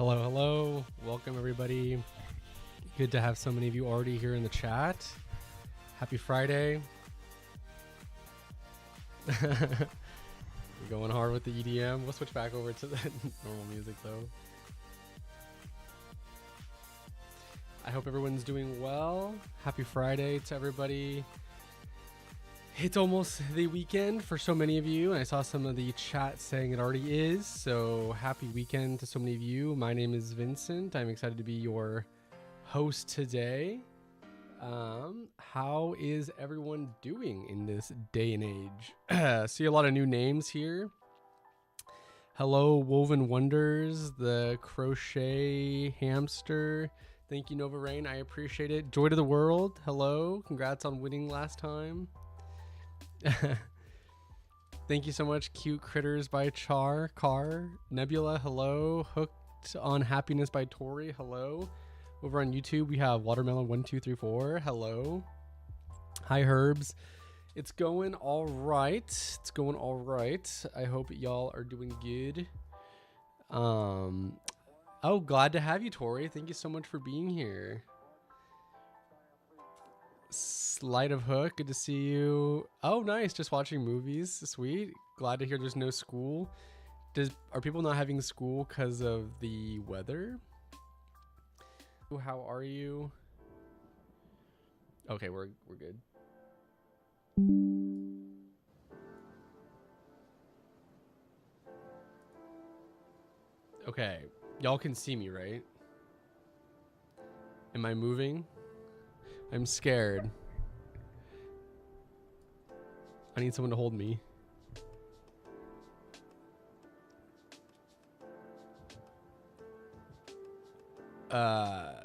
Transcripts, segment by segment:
Hello, hello. Welcome, everybody. Good to have so many of you already here in the chat. Happy Friday. We're going hard with the EDM. We'll switch back over to the normal music, though. I hope everyone's doing well. Happy Friday to everybody. It's almost the weekend for so many of you, and I saw some of the chat saying it already is, so happy weekend to so many of you. My name is Vincent. I'm excited to be your host today. How is everyone doing in this day and age? See a lot of new names here. Hello, Woven Wonders, the Crochet Hamster. Thank you, Nova Rain. I appreciate it. Joy to the World. Hello. Congrats on winning last time. Thank you so much. Cute Critters by Car. Nebula, hello. Hooked on Happiness by Tori, hello. Over on YouTube, we have Watermelon1234, hello. Hi, Herbs. It's going all right. I hope y'all are doing good. Oh, glad to have you, Tori. Thank you so much for being here. Sleight of Hook, good to see you. Oh, nice, just watching movies. Sweet. Glad to hear there's no school. Are people not having school because of the weather? How are you? Okay, we're good. Okay, y'all can see me, right? Am I moving? I'm scared. I need someone to hold me.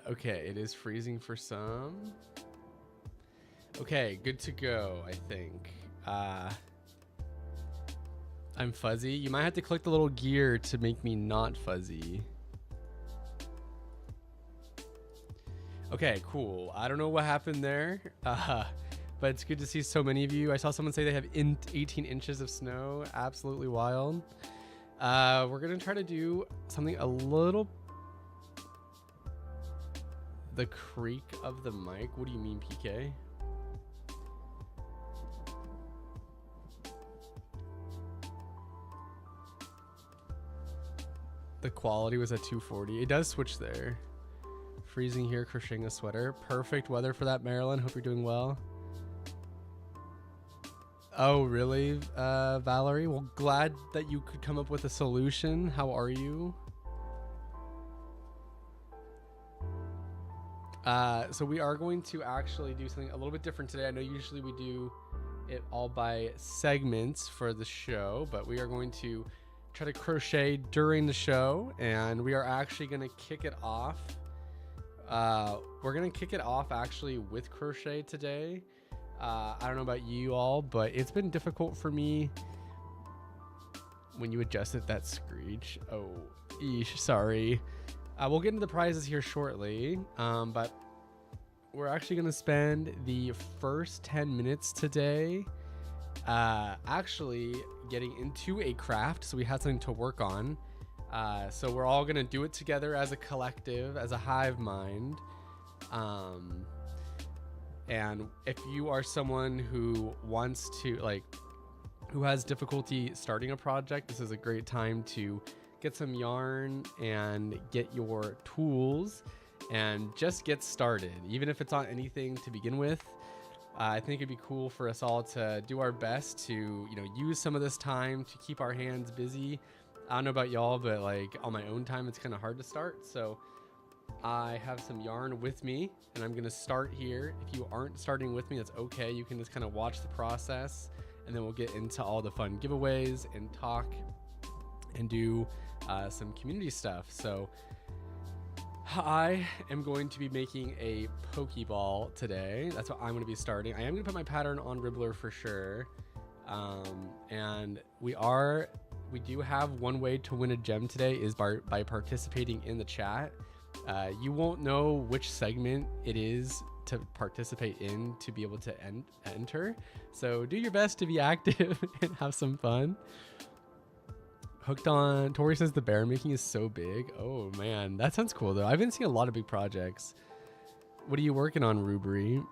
Okay, it is freezing for some. Okay, good to go, I think. I'm fuzzy. You might have to click the little gear to make me not fuzzy. Okay, cool. I don't know what happened there, but it's good to see so many of you. I saw someone say they have 18 inches of snow. Absolutely wild. We're going to try to do something a little... The creak of the mic? What do you mean, PK? The quality was at 240. It does switch there. Freezing here, crocheting a sweater. Perfect weather for that, Marilyn. Hope you're doing well. Oh, really, Valerie? Well, glad that you could come up with a solution. How are you? So we are going to actually do something a little bit different today. I know usually we do it all by segments for the show, but we are going to try to crochet during the show, and we are actually going to kick it off. We're going to kick it off actually with crochet today. I don't know about you all, but it's been difficult for me when you adjusted that screech. Oh, eesh, sorry. We'll get into the prizes here shortly, but we're actually going to spend the first 10 minutes today actually getting into a craft, so we had something to work on. So we're all going to do it together as a collective, as a hive mind. And if you are someone who wants to, who has difficulty starting a project, this is a great time to get some yarn and get your tools and just get started. Even if it's not anything to begin with, I think it'd be cool for us all to do our best to, use some of this time to keep our hands busy. I don't know about y'all, but on my own time, it's kind of hard to start. So I have some yarn with me, and I'm going to start here. If you aren't starting with me, that's okay. You can just kind of watch the process, and then we'll get into all the fun giveaways and talk and do some community stuff. So I am going to be making a Pokeball today. That's what I'm going to be starting. I am going to put my pattern on Ribblr for sure. And we do have one way to win a gem today is by participating in the chat. You won't know which segment it is to participate in to be able to enter. So do your best to be active and have some fun. Hooked on. Tori says the bear making is so big. Oh man, that sounds cool though. I've been seeing a lot of big projects. What are you working on, Ribblr?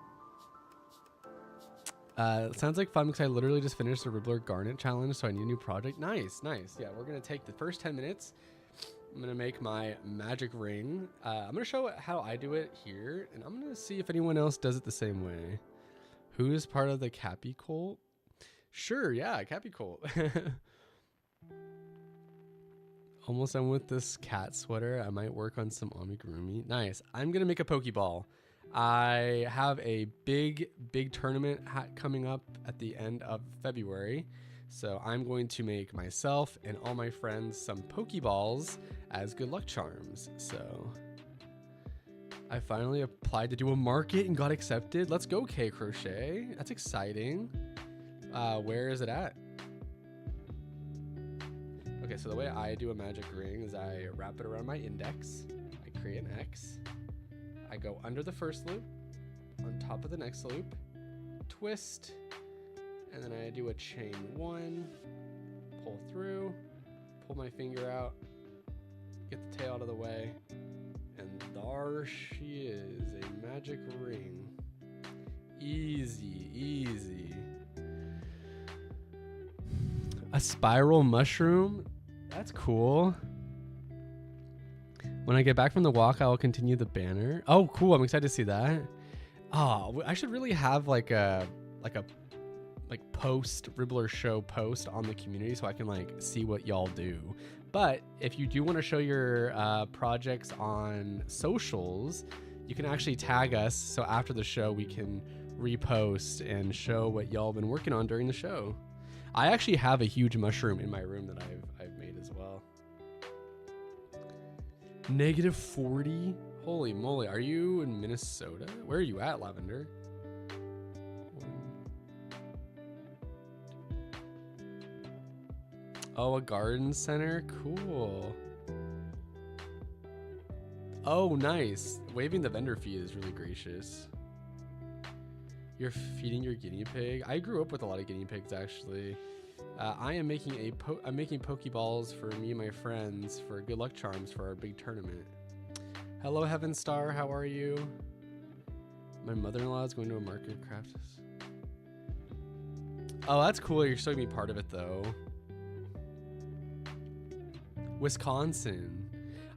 Sounds like fun because I literally just finished the Ribblr Garnet challenge, so I need a new project. Nice, nice. Yeah, we're gonna take the first 10 minutes. I'm gonna make my magic ring. I'm gonna show how I do it here, and I'm gonna see if anyone else does it the same way. Who is part of the Cappy cult? Sure, yeah, Cappy cult. Almost done with this cat sweater. I might work on some amigurumi. Nice. I'm gonna make a Pokeball. I have a big tournament coming up at the end of February. So I'm going to make myself and all my friends some Pokeballs as good luck charms. So I finally applied to do a market and got accepted. Let's go, K Crochet. That's exciting. Where is it at? Okay, so the way I do a magic ring is I wrap it around my index. I create an X. I go under the first loop, on top of the next loop, twist, and then I do a chain 1, pull through, pull my finger out, get the tail out of the way, and there she is, a magic ring. Easy, easy. A spiral mushroom? That's cool. When I get back from the walk, I will continue the banner. Oh, cool. I'm excited to see that. Oh, I should really have like post Ribblr show post on the community so I can like see what y'all do. But if you do want to show your projects on socials, you can actually tag us. So after the show, we can repost and show what y'all been working on during the show. I actually have a huge mushroom in my room that I've made as well. -40? Holy moly, are you in Minnesota? Where are you at, Lavender? Oh, a garden center? Cool. Oh, nice. Waiving the vendor fee is really gracious. You're feeding your guinea pig? I grew up with a lot of guinea pigs, actually. I am making I'm making Pokeballs for me and my friends for good luck charms for our big tournament. Hello, Heaven Star. How are you? My mother-in-law is going to a market craft. Oh, that's cool. You're showing me part of it, though. Wisconsin.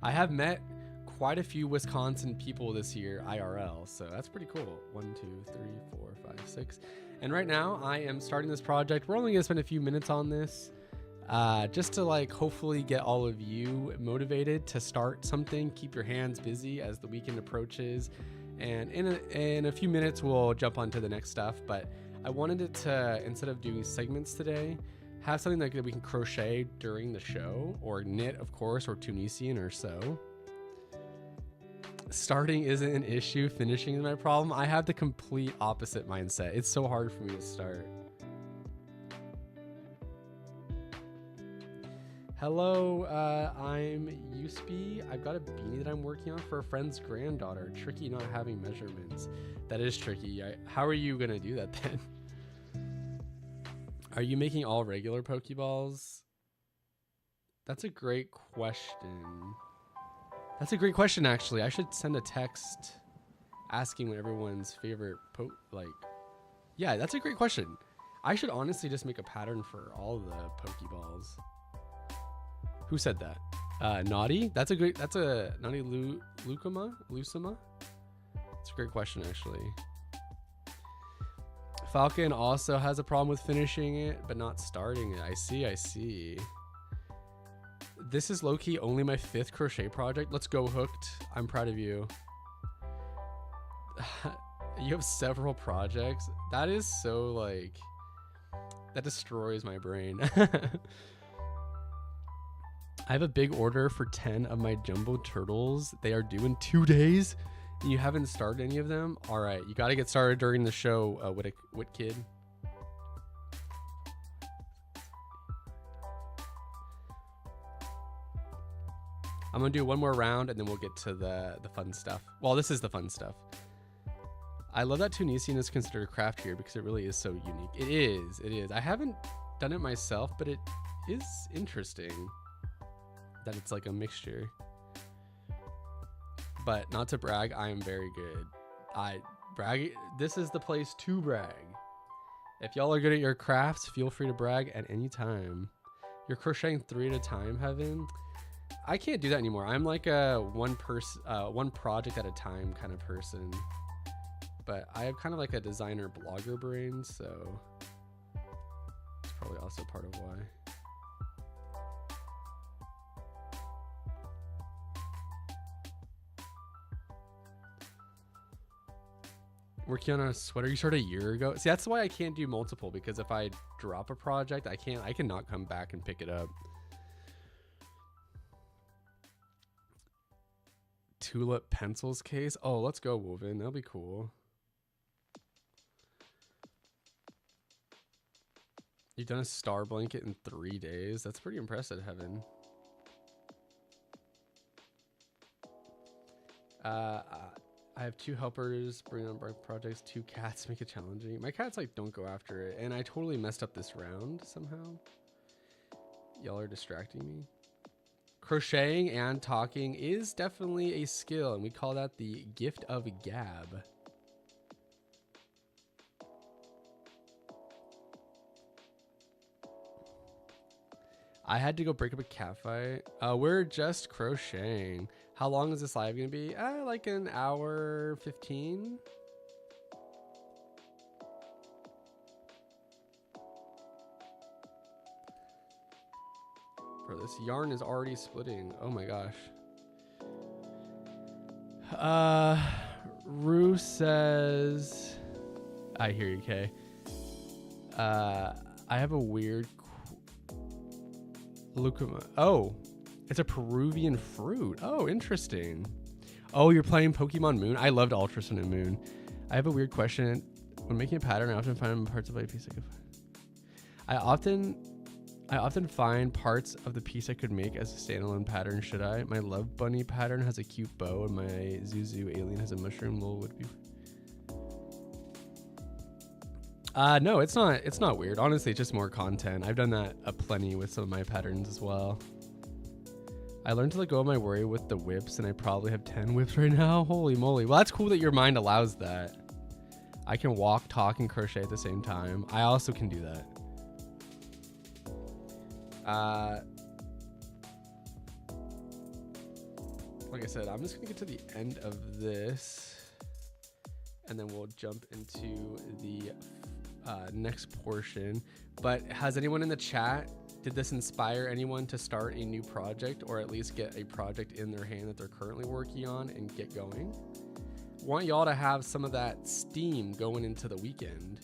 I have met quite a few Wisconsin people this year IRL, so that's pretty cool. 1, 2, 3, 4, 5, 6. And right now I am starting this project. We're only gonna spend a few minutes on this just to like hopefully get all of you motivated to start something. Keep your hands busy as the weekend approaches, and in a few minutes we'll jump onto the next stuff. But I wanted it to, instead of doing segments today, have something that we can crochet during the show, or knit, of course, or Tunisian or sew. Starting isn't an issue, finishing is my problem. I have the complete opposite mindset. It's so hard for me to start. Hello, I'm Usby. I've got a beanie that I'm working on for a friend's granddaughter. Tricky not having measurements. That is tricky. How are you gonna do that then? Are you making all regular Pokeballs? That's a great question. That's a great question, actually. I should send a text asking what everyone's favorite yeah, that's a great question. I should honestly just make a pattern for all the Pokeballs. Who said that? Naughty? That's a Naughty Lucama? It's a great question, actually. Falcon also has a problem with finishing it, but not starting it. I see. This is low-key only my 5th crochet project. Let's go, Hooked. I'm proud of you. You have several projects. That is so, like, that destroys my brain. I have a big order for 10 of my jumbo turtles. They are due in 2 days. And you haven't started any of them? All right, you got to get started during the show, Wit Kid. I'm going to do one more round, and then we'll get to the fun stuff. Well, this is the fun stuff. I love that Tunisian is considered a craft here because it really is so unique. It is. I haven't done it myself, but it is interesting. that it's like a mixture. But not to brag, I am very good. This is the place to brag. If y'all are good at your crafts, feel free to brag at any time. You're crocheting 3 at a time, Heaven? I can't do that anymore. I'm like a one project at a time kind of person. But I have kind of like a designer blogger brain, so it's probably also part of why. Working on a sweater you started a year ago. See, that's why I can't do multiple, because if I drop a project, I cannot come back and pick it up. Tulip pencils case. Oh, let's go, Woven. That'll be cool. You've done a star blanket in 3 days. That's pretty impressive, Heaven. I have 2 helpers bring on projects, 2 cats make it challenging. My cats like don't go after it, and I totally messed up this round somehow. Y'all are distracting me. Crocheting and talking is definitely a skill, and we call that the gift of gab. I had to go break up a cat fight. We're just crocheting. How long is this live gonna be? Like an hour 15. Bro, this yarn is already splitting. Oh my gosh. Rue says, I hear you, Kay. I have a weird lucuma. Oh, it's a Peruvian fruit. Oh, interesting. Oh, you're playing Pokemon Moon? I loved Ultra Sun and Moon. I have a weird question. When making a pattern, I often find parts of a piece I could find. I often find parts of the piece I could make as a standalone pattern. Should I? My Love Bunny pattern has a cute bow, and my Zuzu alien has a mushroom. Lol, would be. No, it's not. It's not weird. Honestly, it's just more content. I've done that aplenty with some of my patterns as well. I learned to let go of my worry with the whips, and I probably have 10 whips right now. Holy moly. Well, that's cool that your mind allows that. I can walk, talk, and crochet at the same time. I also can do that. Like I said, I'm just gonna get to the end of this, and then we'll jump into the next portion. But has anyone in the chat, did this inspire anyone to start a new project, or at least get a project in their hand that they're currently working on and get going? Want y'all to have some of that steam going into the weekend.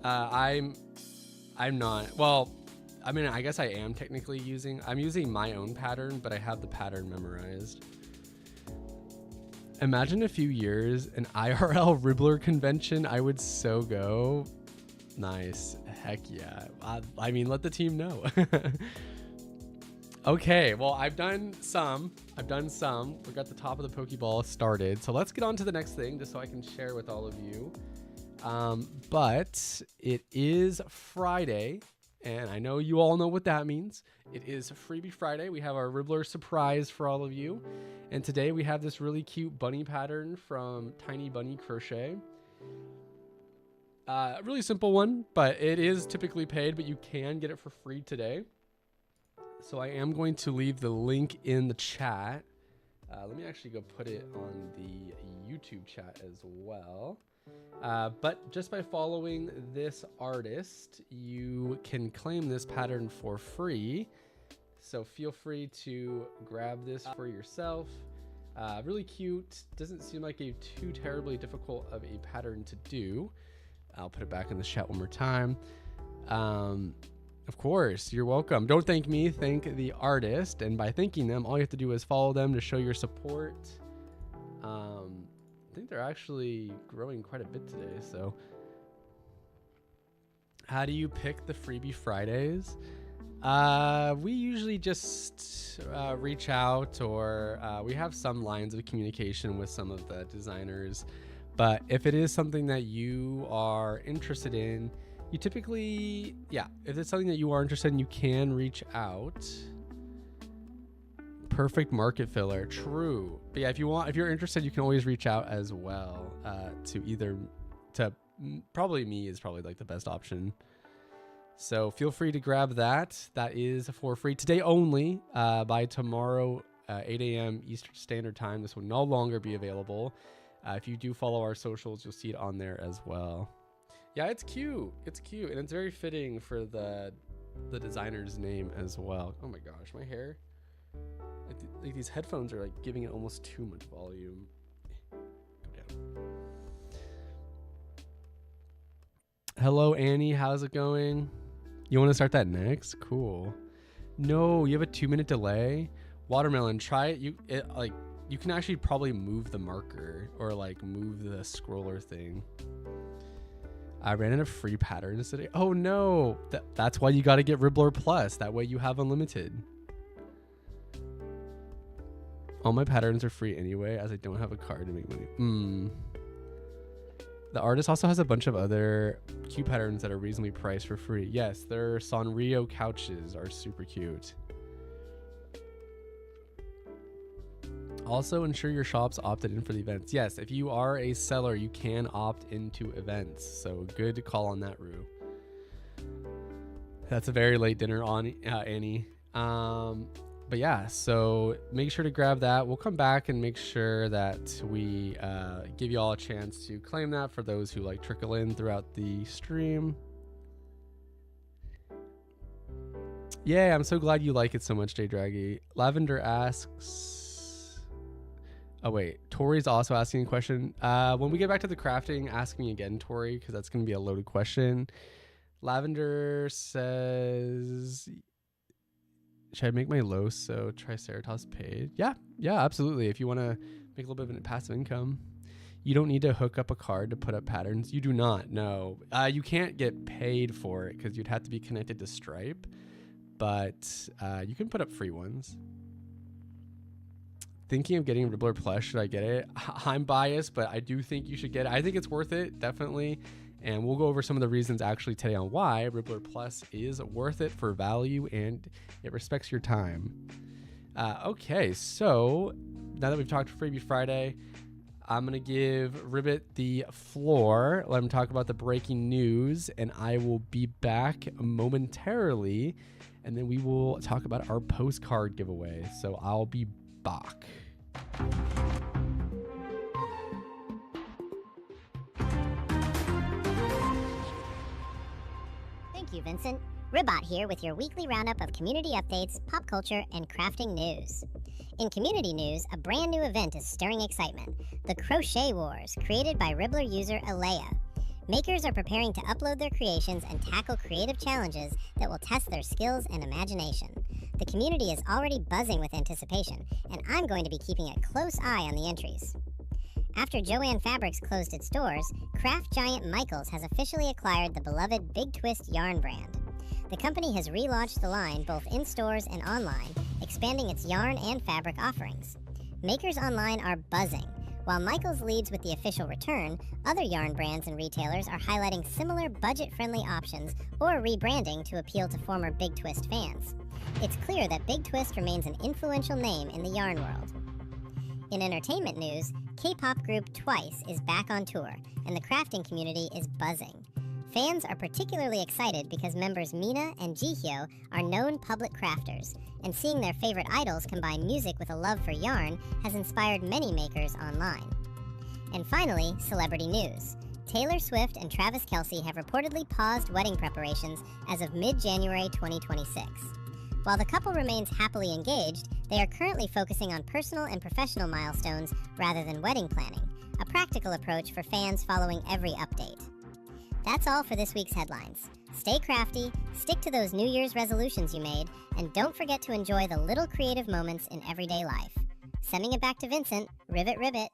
I'm not. Well, I mean, I guess I am technically I'm using my own pattern, but I have the pattern memorized. Imagine a few years, an IRL Ribblr convention. I would so go. Nice. Heck yeah. I mean, let the team know. Okay, well, I've done some. We got the top of the Pokeball started. So let's get on to the next thing, just so I can share with all of you. But it is Friday, and I know you all know what that means. It is Freebie Friday. We have our Ribblr surprise for all of you. And today we have this really cute bunny pattern from Tiny Bunny Crochet. A really simple one, but it is typically paid, but you can get it for free today. So I am going to leave the link in the chat. Let me actually go put it on the YouTube chat as well. But just by following this artist, you can claim this pattern for free. So feel free to grab this for yourself. Really cute. Doesn't seem like a too terribly difficult of a pattern to do. I'll put it back in the chat one more time. Of course, you're welcome. Don't thank me, thank the artist. And by thanking them, all you have to do is follow them to show your support. I think they're actually growing quite a bit today. So how do you pick the Freebie Fridays? We usually just reach out, or we have some lines of communication with some of the designers, But if it is something that you are interested in, you typically, if it's something that you are interested in, you can reach out. Perfect market filler. True. But yeah, if you're interested, you can always reach out as well probably me is probably like the best option. So feel free to grab that. That is for free today only. By tomorrow, 8 a.m. Eastern Standard Time, this will no longer be available. If you do follow our socials, you'll see it on there as well. Yeah, it's cute. It's cute. And it's very fitting for the designer's name as well. Oh my gosh, my hair. Like these headphones are like giving it almost too much volume. Go down. Hello, Annie. How's it going? You want to start that next? Cool. No, you have a 2-minute delay. Watermelon, try it. You can actually probably move the marker or like move the scroller thing. I ran out of free patterns today. Oh no, that's why you got to get Ribblr Plus. That way you have unlimited. All my patterns are free anyway, as I don't have a card to make money. The artist also has a bunch of other cute patterns that are reasonably priced for free. Yes, their Sanrio couches are super cute. Also, ensure your shop's opted in for the events. Yes, if you are a seller, you can opt into events. So good call on that, Rue. That's a very late dinner on Annie. But yeah, so make sure to grab that. We'll come back and make sure that we give you all a chance to claim that for those who like trickle in throughout the stream. Yeah, I'm so glad you like it so much, Jay Draggy. Lavender asks... Oh wait, Tori's also asking a question. When we get back to the crafting, ask me again, Tori, because that's going to be a loaded question. Lavender says... Should I make my Loso Triceratops paid? Yeah, absolutely. If you want to make a little bit of a passive income. You don't need to hook up a card to put up patterns. You do not, no. You can't get paid for it because you'd have to be connected to Stripe. But you can put up free ones. Thinking of getting Ribblr Plus, should I get it? I'm biased, but I do think you should get it. I think it's worth it, definitely. And we'll go over some of the reasons actually today on why Ribblr Plus is worth it for value and it respects your time. Okay, so now that we've talked Freebie Friday, I'm going to give Ribbit the floor. Let him talk about the breaking news, and I will be back momentarily, and then we will talk about our postcard giveaway. So I'll be back. Thank you, Vincent. Ribbot here with your weekly roundup of community updates, pop culture, and crafting news. In community news, a brand new event is stirring excitement, the Crochet Wars, created by Ribblr user Alea. Makers are preparing to upload their creations and tackle creative challenges that will test their skills and imagination. The community is already buzzing with anticipation, and I'm going to be keeping a close eye on the entries. After Joann Fabrics closed its doors, craft giant Michaels has officially acquired the beloved Big Twist yarn brand. The company has relaunched the line both in stores and online, expanding its yarn and fabric offerings. Makers online are buzzing. While Michaels leads with the official return, other yarn brands and retailers are highlighting similar budget-friendly options or rebranding to appeal to former Big Twist fans. It's clear that Big Twist remains an influential name in the yarn world. In entertainment news, K-pop group Twice is back on tour, and the crafting community is buzzing. Fans are particularly excited because members Mina and Jihyo are known public crafters, and seeing their favorite idols combine music with a love for yarn has inspired many makers online. And finally, celebrity news. Taylor Swift and Travis Kelce have reportedly paused wedding preparations as of mid-January 2026. While the couple remains happily engaged, they are currently focusing on personal and professional milestones rather than wedding planning, a practical approach for fans following every update. That's all for this week's headlines. Stay crafty, stick to those New Year's resolutions you made, and don't forget to enjoy the little creative moments in everyday life. Sending it back to Vincent, ribbit ribbit.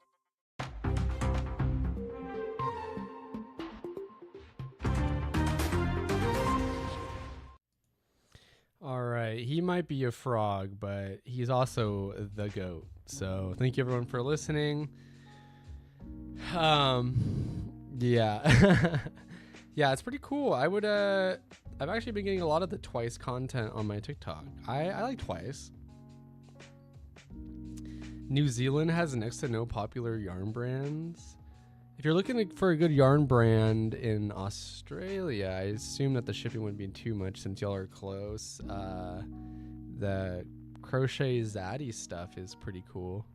All right, he might be a frog, but he's also the GOAT. So thank you everyone for listening. Yeah. Yeah, it's pretty cool. I would I've actually been getting a lot of the Twice content on my TikTok. I like Twice. New Zealand has next to no popular yarn brands. If you're looking for a good yarn brand in Australia, I assume that the shipping wouldn't be too much since y'all are close. The Crochet Zaddy stuff is pretty cool.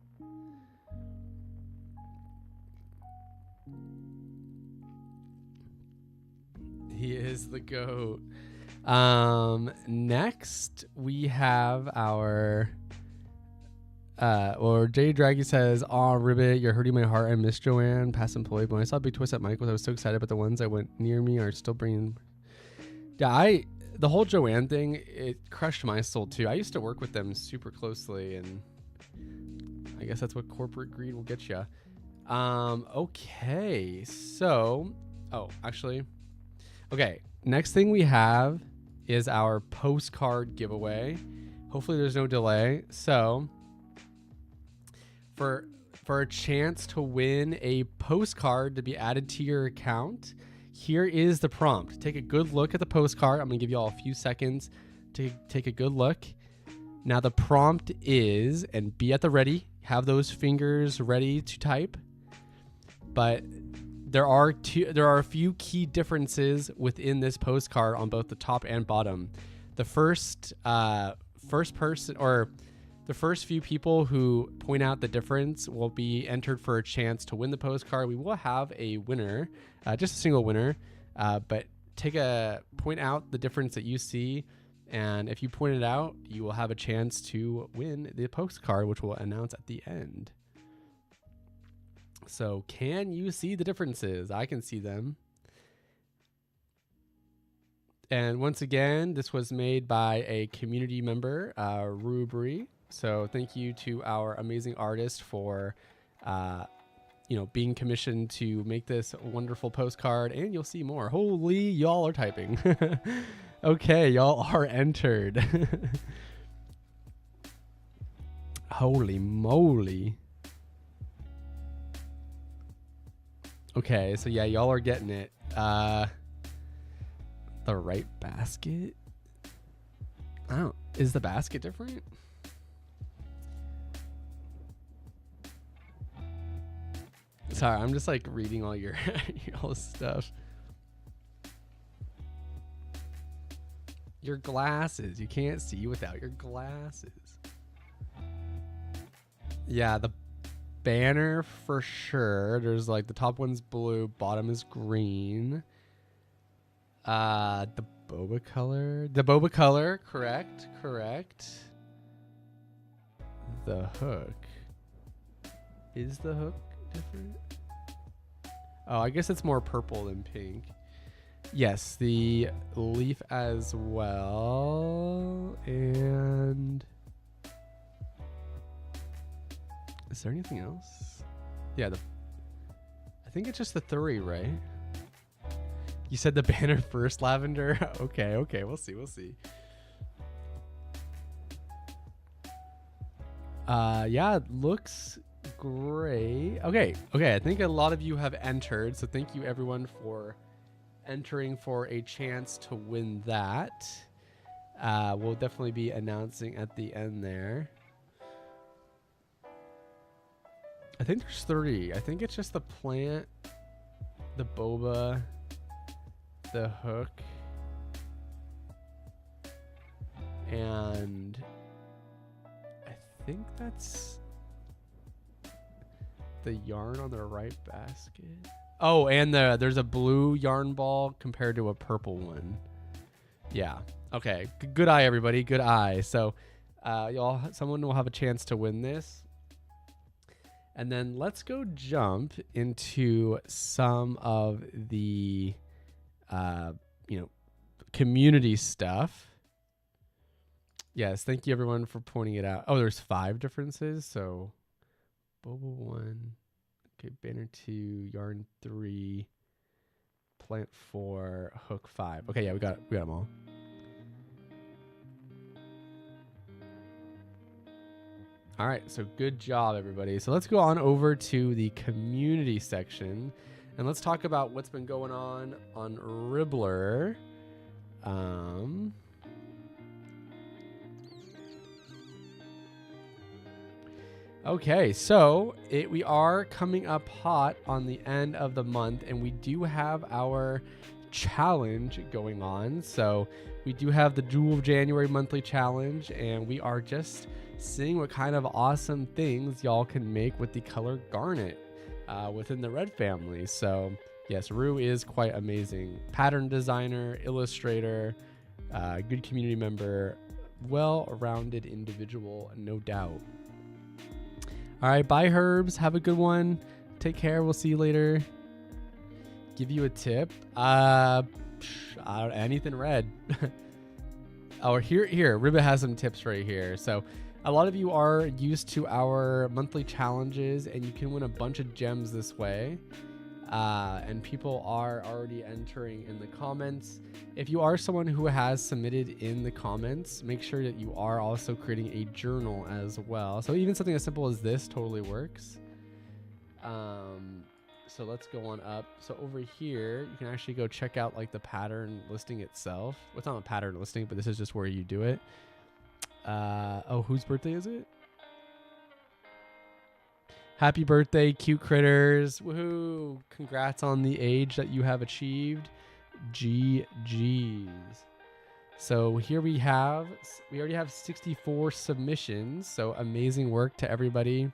He is the GOAT. Next we have our or Jay Draggy says, "Aw, Ribbit, you're hurting my heart. I miss Joanne, past employee. But when I saw Big Twist at Michael's, I was so excited. But the ones that went near me are still bringing." Yeah, the whole Joanne thing, it crushed my soul too. I used to work with them super closely, and I guess that's what corporate greed will get you. Okay, so okay. Next thing we have is our postcard giveaway. Hopefully, there's no delay. So. For a chance to win a postcard to be added to your account, here is the prompt. Take a good look at the postcard. I'm going to give you all a few seconds to take a good look. Now the prompt is, and be at the ready, have those fingers ready to type. But there are a few key differences within this postcard on both the top and bottom. The first person, or the first few people who point out the difference will be entered for a chance to win the postcard. We will have a winner, just a single winner, but point out the difference that you see, and if you point it out, you will have a chance to win the postcard, which we'll announce at the end. So can you see the differences? I can see them. And once again, this was made by a community member, Ribblr. So thank you to our amazing artist for, being commissioned to make this wonderful postcard, and you'll see more. Holy, y'all are typing. Okay, y'all are entered. Holy moly. Okay, so yeah, y'all are getting it. The right basket? Is the basket different? Sorry, I'm just like reading all your all this stuff. Your glasses. You can't see without your glasses. Yeah, the banner for sure. There's like the top one's blue, bottom is green. The boba color. Correct. The hook. Is the hook different? Oh, I guess it's more purple than pink. Yes, the leaf as well. And is there anything else? Yeah, I think it's just the 3, right? You said the banner first, Lavender? Okay, we'll see. Yeah, it looks great. Okay, I think a lot of you have entered, so thank you everyone for entering for a chance to win that. We'll definitely be announcing at the end there. I think there's 3. I think it's just the plant, the boba, the hook, and I think that's the yarn on the right basket. Oh, and there's a blue yarn ball compared to a purple one. Yeah. Okay. Good eye, everybody. Good eye. So, someone will have a chance to win this. And then let's go jump into some of the, community stuff. Yes, thank you everyone for pointing it out. Oh, there's 5 differences. So, boba 1, okay, banner 2, yarn 3, plant 4, hook 5. Okay, yeah, we got them all. All right, so good job, everybody. So let's go on over to the community section, and let's talk about what's been going on Ribblr. Okay, so we are coming up hot on the end of the month, and we do have our challenge going on. So we do have the Jewel of January monthly challenge, and we are just seeing what kind of awesome things y'all can make with the color garnet within the red family. So yes, Rue is quite amazing. Pattern designer, illustrator, good community member, well-rounded individual, no doubt. All right, bye, Herbs. Have a good one. Take care. We'll see you later. Give you a tip. Anything red. Oh, here. Ribba has some tips right here. So a lot of you are used to our monthly challenges, and you can win a bunch of gems this way. And people are already entering in the comments. If you are someone who has submitted in the comments, make sure that you are also creating a journal as well. So even something as simple as this totally works. So let's go on up. So over here, you can actually go check out like the pattern listing itself. Well, it's not a pattern listing, but this is just where you do it. Oh, whose birthday is it? Happy birthday, cute critters. Woohoo. Congrats on the age that you have achieved. GG's. So here we already have 64 submissions. So amazing work to everybody.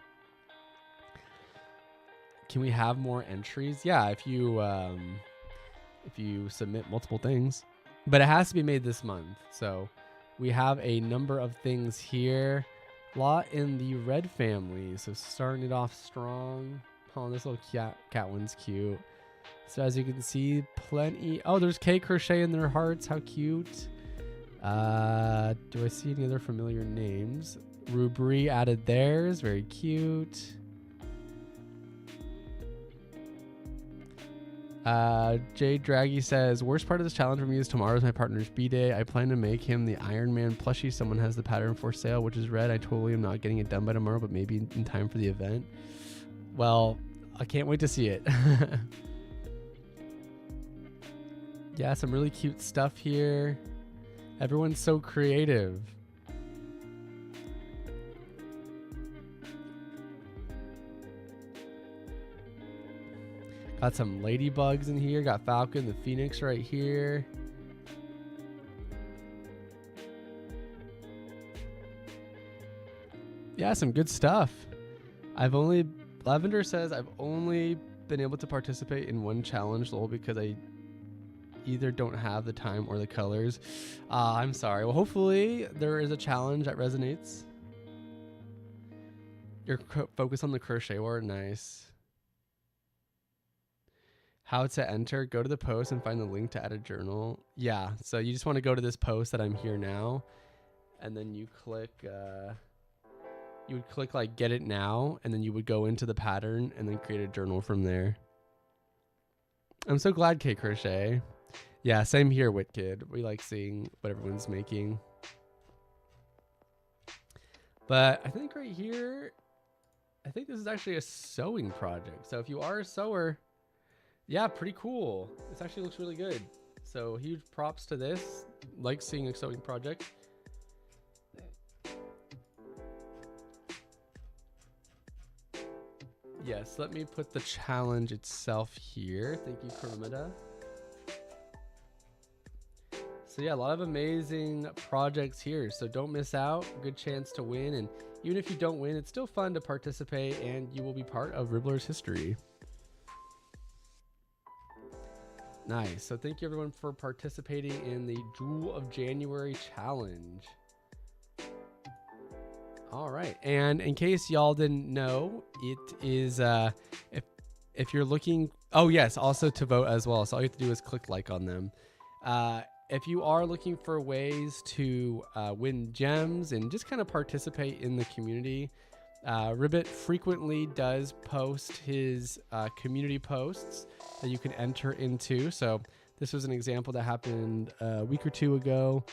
Can we have more entries? Yeah, if you submit multiple things, but it has to be made this month. So we have a number of things here. A lot in the red family, so starting it off strong. Oh, this little cat one's cute. So as you can see, plenty. Oh, there's K Crochet in their hearts. How cute. Do I see any other familiar names? Ribblr added theirs. Very cute. Jay Draggy says, worst part of this challenge for me is tomorrow is my partner's B-day. I plan to make him the Iron Man plushie. Someone has the pattern for sale, which is red. I totally am not getting it done by tomorrow, but maybe in time for the event. Well, I can't wait to see it. Yeah, some really cute stuff here. Everyone's so creative. Got some ladybugs in here. Got Falcon, the Phoenix right here. Yeah, some good stuff. Lavender says, I've only been able to participate in one challenge, lol, because I either don't have the time or the colors. I'm sorry. Well, hopefully there is a challenge that resonates. You're focused on the crochet war. Nice. How to enter, go to the post and find the link to add a journal. Yeah, so you just want to go to this post that I'm here now, and then you would click like get it now, and then you would go into the pattern and then create a journal from there. I'm so glad K Crochet. Yeah, same here, Witkid. We like seeing what everyone's making. But I think right here, I think this is actually a sewing project. So if you are a sewer, yeah, pretty cool. This actually looks really good. So huge props to this. Like seeing a sewing project. Yes, let me put the challenge itself here. Thank you, Karimata. So yeah, a lot of amazing projects here. So don't miss out. Good chance to win. And even if you don't win, it's still fun to participate, and you will be part of Ribblr's history. Nice. So thank you everyone for participating in the Jewel of January challenge. All right. And in case y'all didn't know, it is if you're looking, oh yes, also to vote as well. So all you have to do is click like on them. If you are looking for ways to win gems and just kind of participate in the community, Ribbit frequently does post his community posts that you can enter into. So this was an example that happened a week or two ago.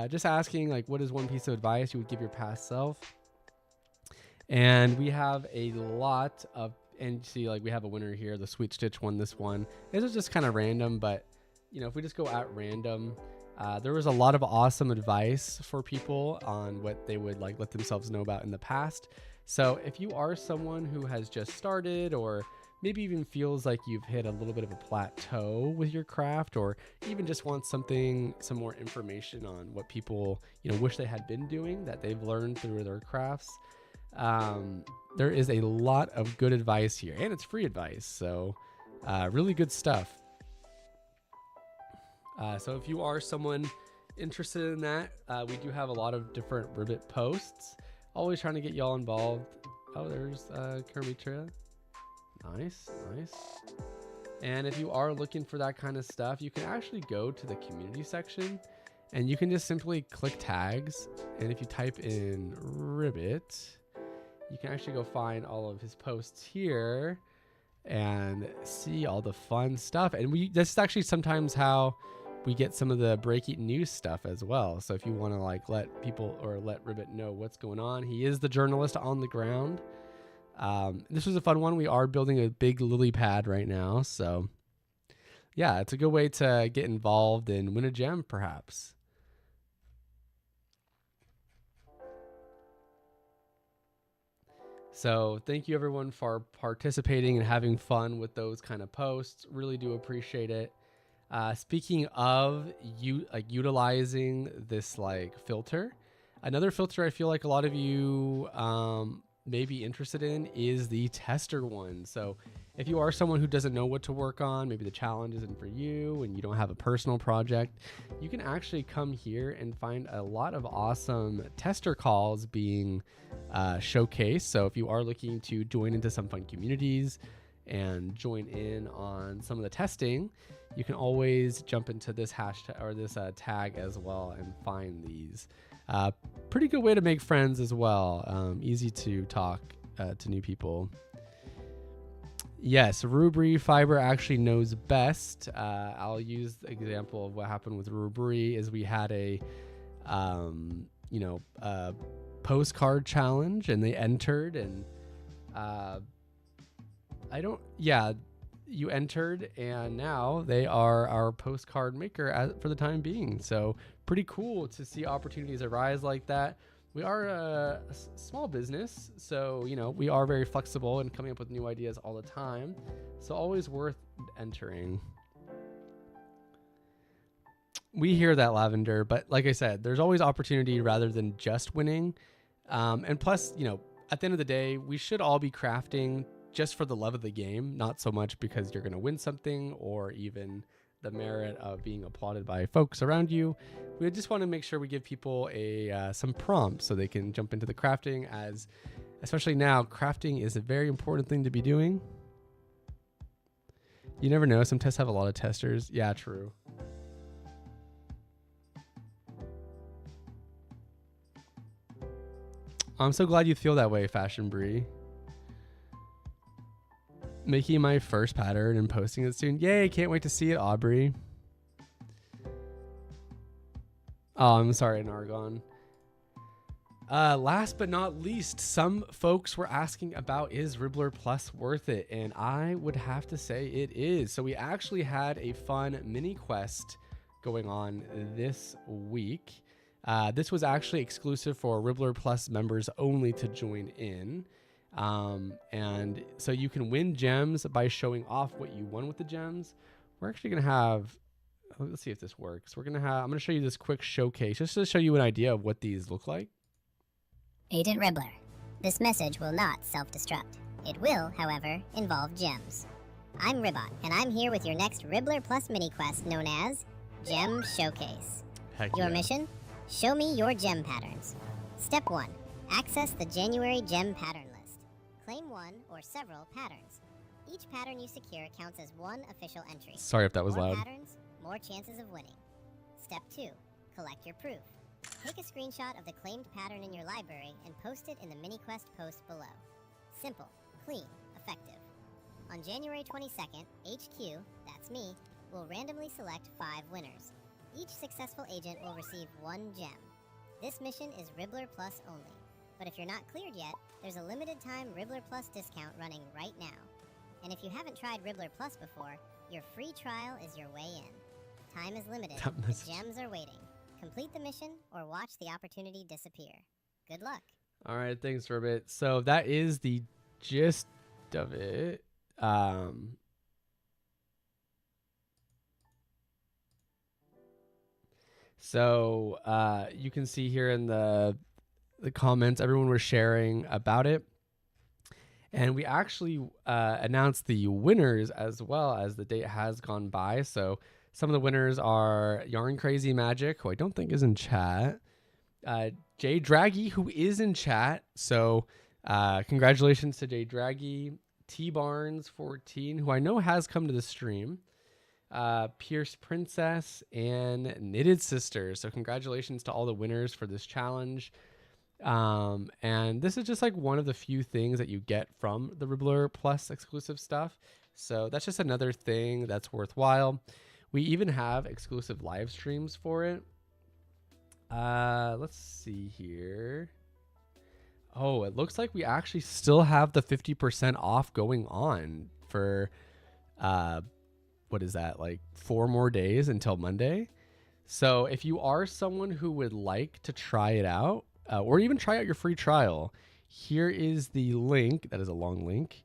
Just asking like, what is one piece of advice you would give your past self? And we have a lot of, and see, like we have a winner here. The Sweet Stitch won this one. This is just kind of random, but you know, if we just go at random, there was a lot of awesome advice for people on what they would like let themselves know about in the past. So if you are someone who has just started, or maybe even feels like you've hit a little bit of a plateau with your craft, or even just want some more information on what people, you know, wish they had been doing that they've learned through their crafts, there is a lot of good advice here, and it's free advice. So really good stuff. So if you are someone interested in that, we do have a lot of different Ribbit posts. Always trying to get y'all involved. Oh, there's Kermitra. Nice. And if you are looking for that kind of stuff, you can actually go to the community section and you can just simply click tags. And if you type in Ribbit, you can actually go find all of his posts here and see all the fun stuff. And this is actually sometimes how we get some of the breaking news stuff as well. So if you want to like let people or let Ribbit know what's going on, he is the journalist on the ground. This was a fun one. We are building a big lily pad right now. So yeah, it's a good way to get involved and win a gem perhaps. So thank you everyone for participating and having fun with those kind of posts. Really do appreciate it. Speaking of utilizing this like filter, another filter I feel like a lot of you may be interested in is the tester one. So if you are someone who doesn't know what to work on, maybe the challenge isn't for you and you don't have a personal project, you can actually come here and find a lot of awesome tester calls being showcased. So if you are looking to join into some fun communities and join in on some of the testing, you can always jump into this hashtag or this tag as well and find these. Pretty good way to make friends as well. Easy to talk to new people. Yes, Ribblr Fiber actually knows best. I'll use the example of what happened with Ribblr is we had a postcard challenge and they entered and you entered and now they are our postcard maker for the time being. So pretty cool to see opportunities arise like that. We are a small business, so you know we are very flexible and coming up with new ideas all the time. So always worth entering. We hear that, Lavender, but like I said, there's always opportunity rather than just winning. And plus, you know, at the end of the day, we should all be crafting just for the love of the game, not so much because you're going to win something or even the merit of being applauded by folks around you. We just want to make sure we give people some prompts so they can jump into the crafting, as especially now, crafting is a very important thing to be doing. You never know. Some tests have a lot of testers. Yeah, true. I'm so glad you feel that way, Fashion Brie. Making my first pattern and posting it soon. Yay, can't wait to see it, Aubrey. Oh, I'm sorry, Nargon. Last but not least, some folks were asking about, is Ribblr Plus worth it? And I would have to say it is. So we actually had a fun mini quest going on this week. This was actually exclusive for Ribblr Plus members only to join in. And so you can win gems by showing off what you won with the gems. We're actually going to have, let's see if this works. I'm going to show you this quick showcase just to show you an idea of what these look like. Agent Ribblr, this message will not self-destruct. It will, however, involve gems. I'm Ribbot, and I'm here with your next Ribblr Plus mini quest known as Gem Showcase. Heck Your yeah. mission? Show me your gem patterns. Step 1. Access the January gem pattern list. Claim one or several patterns. Each pattern you secure counts as one official entry. Sorry if that was more loud. patterns, more chances of winning. Step 2. Collect your proof. Take a screenshot of the claimed pattern in your library and post it in the mini quest post below. Simple, clean, effective. On January 22nd, HQ, that's me, will randomly select 5 winners. Each successful agent will receive 1 gem. This mission is Ribblr Plus only. But if you're not cleared yet, there's a limited time Ribblr Plus discount running right now. And if you haven't tried Ribblr Plus before, your free trial is your way in. Time is limited. The gems are waiting. Complete the mission or watch the opportunity disappear. Good luck. All right, thanks, Ribbit. So that is the gist of it. So you can see here in the comments, everyone was sharing about it. And we actually announced the winners as well as the date has gone by. So some of the winners are Yarn Crazy Magic, who I don't think is in chat. Jay Draggy, who is in chat. So congratulations to Jay Draggy. T Barnes 14, who I know has come to the stream. Pierce Princess and Knitted Sisters. So congratulations to all the winners for this challenge. And this is just like one of the few things that you get from the Ribblr Plus exclusive stuff. So that's just another thing that's worthwhile. We even have exclusive live streams for it. Let's see here. Oh, it looks like we actually still have the 50% off going on for, what is that? Like 4 more days until Monday. So if you are someone who would like to try it out, or even try out your free trial, here is the link. That is a long link.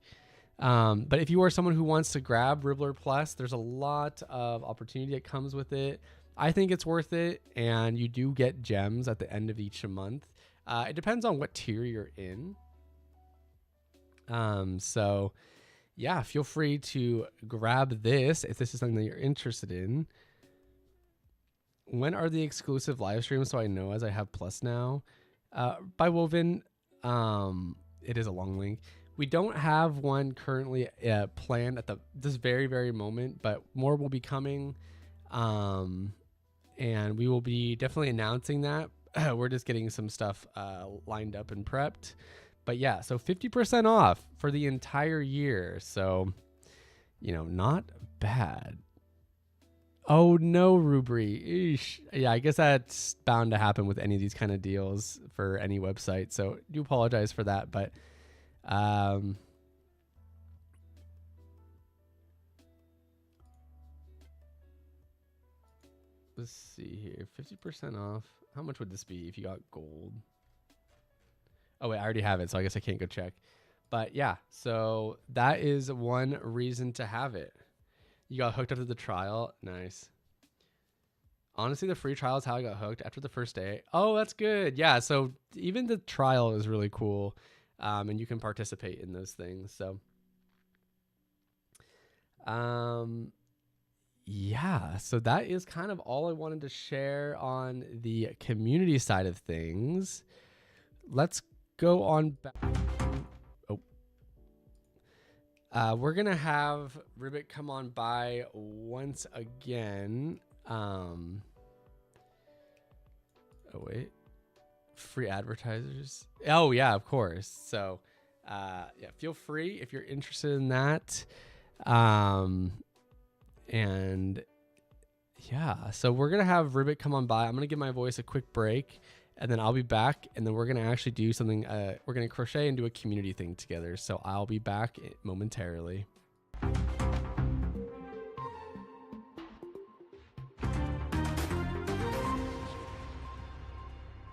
But if you are someone who wants to grab Ribblr Plus, there's a lot of opportunity that comes with it. I think it's worth it, and you do get gems at the end of each month. It depends on what tier you're in. So yeah, feel free to grab this if this is something that you're interested in. When are the exclusive live streams? So I know as I have Plus now. By Woven, it is a long link. We don't have one currently planned at this very moment, but more will be coming. And we will be definitely announcing that. We're just getting some stuff lined up and prepped. But yeah, so 50% off for the entire year. So, you know, not bad. Oh no, Rubri. Eesh. Yeah, I guess that's bound to happen with any of these kind of deals for any website. So do apologize for that, but let's see here. 50% off. How much would this be if you got gold? Oh wait, I already have it, so I guess I can't go check. But yeah, so that is one reason to have it. You got hooked after the trial. Nice. Honestly, the free trial is how I got hooked after the first day. Oh, that's good. Yeah, so even the trial is really cool. And you can participate in those things. So, yeah, so that is kind of all I wanted to share on the community side of things. Let's go on back. We're going to have Ribbit come on by once again. Oh, wait. Free advertisers. Oh, yeah, of course. So, yeah, feel free if you're interested in that. And yeah, so we're going to have Ribbit come on by. I'm going to give my voice a quick break. And then I'll be back, and then we're going to actually do something. We're going to crochet and do a community thing together. So I'll be back momentarily.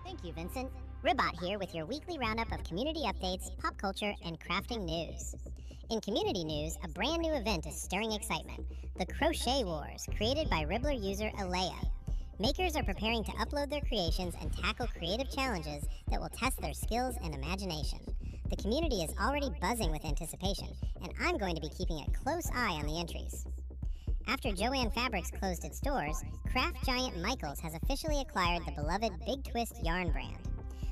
Thank you, Vincent. Ribot here with your weekly roundup of community updates, pop culture, and crafting news. In community news, a brand new event is stirring excitement. The Crochet Wars, created by Ribblr user Alea. Makers are preparing to upload their creations and tackle creative challenges that will test their skills and imagination. The community is already buzzing with anticipation, and I'm going to be keeping a close eye on the entries. After Joann Fabrics closed its doors, craft giant Michaels has officially acquired the beloved Big Twist yarn brand.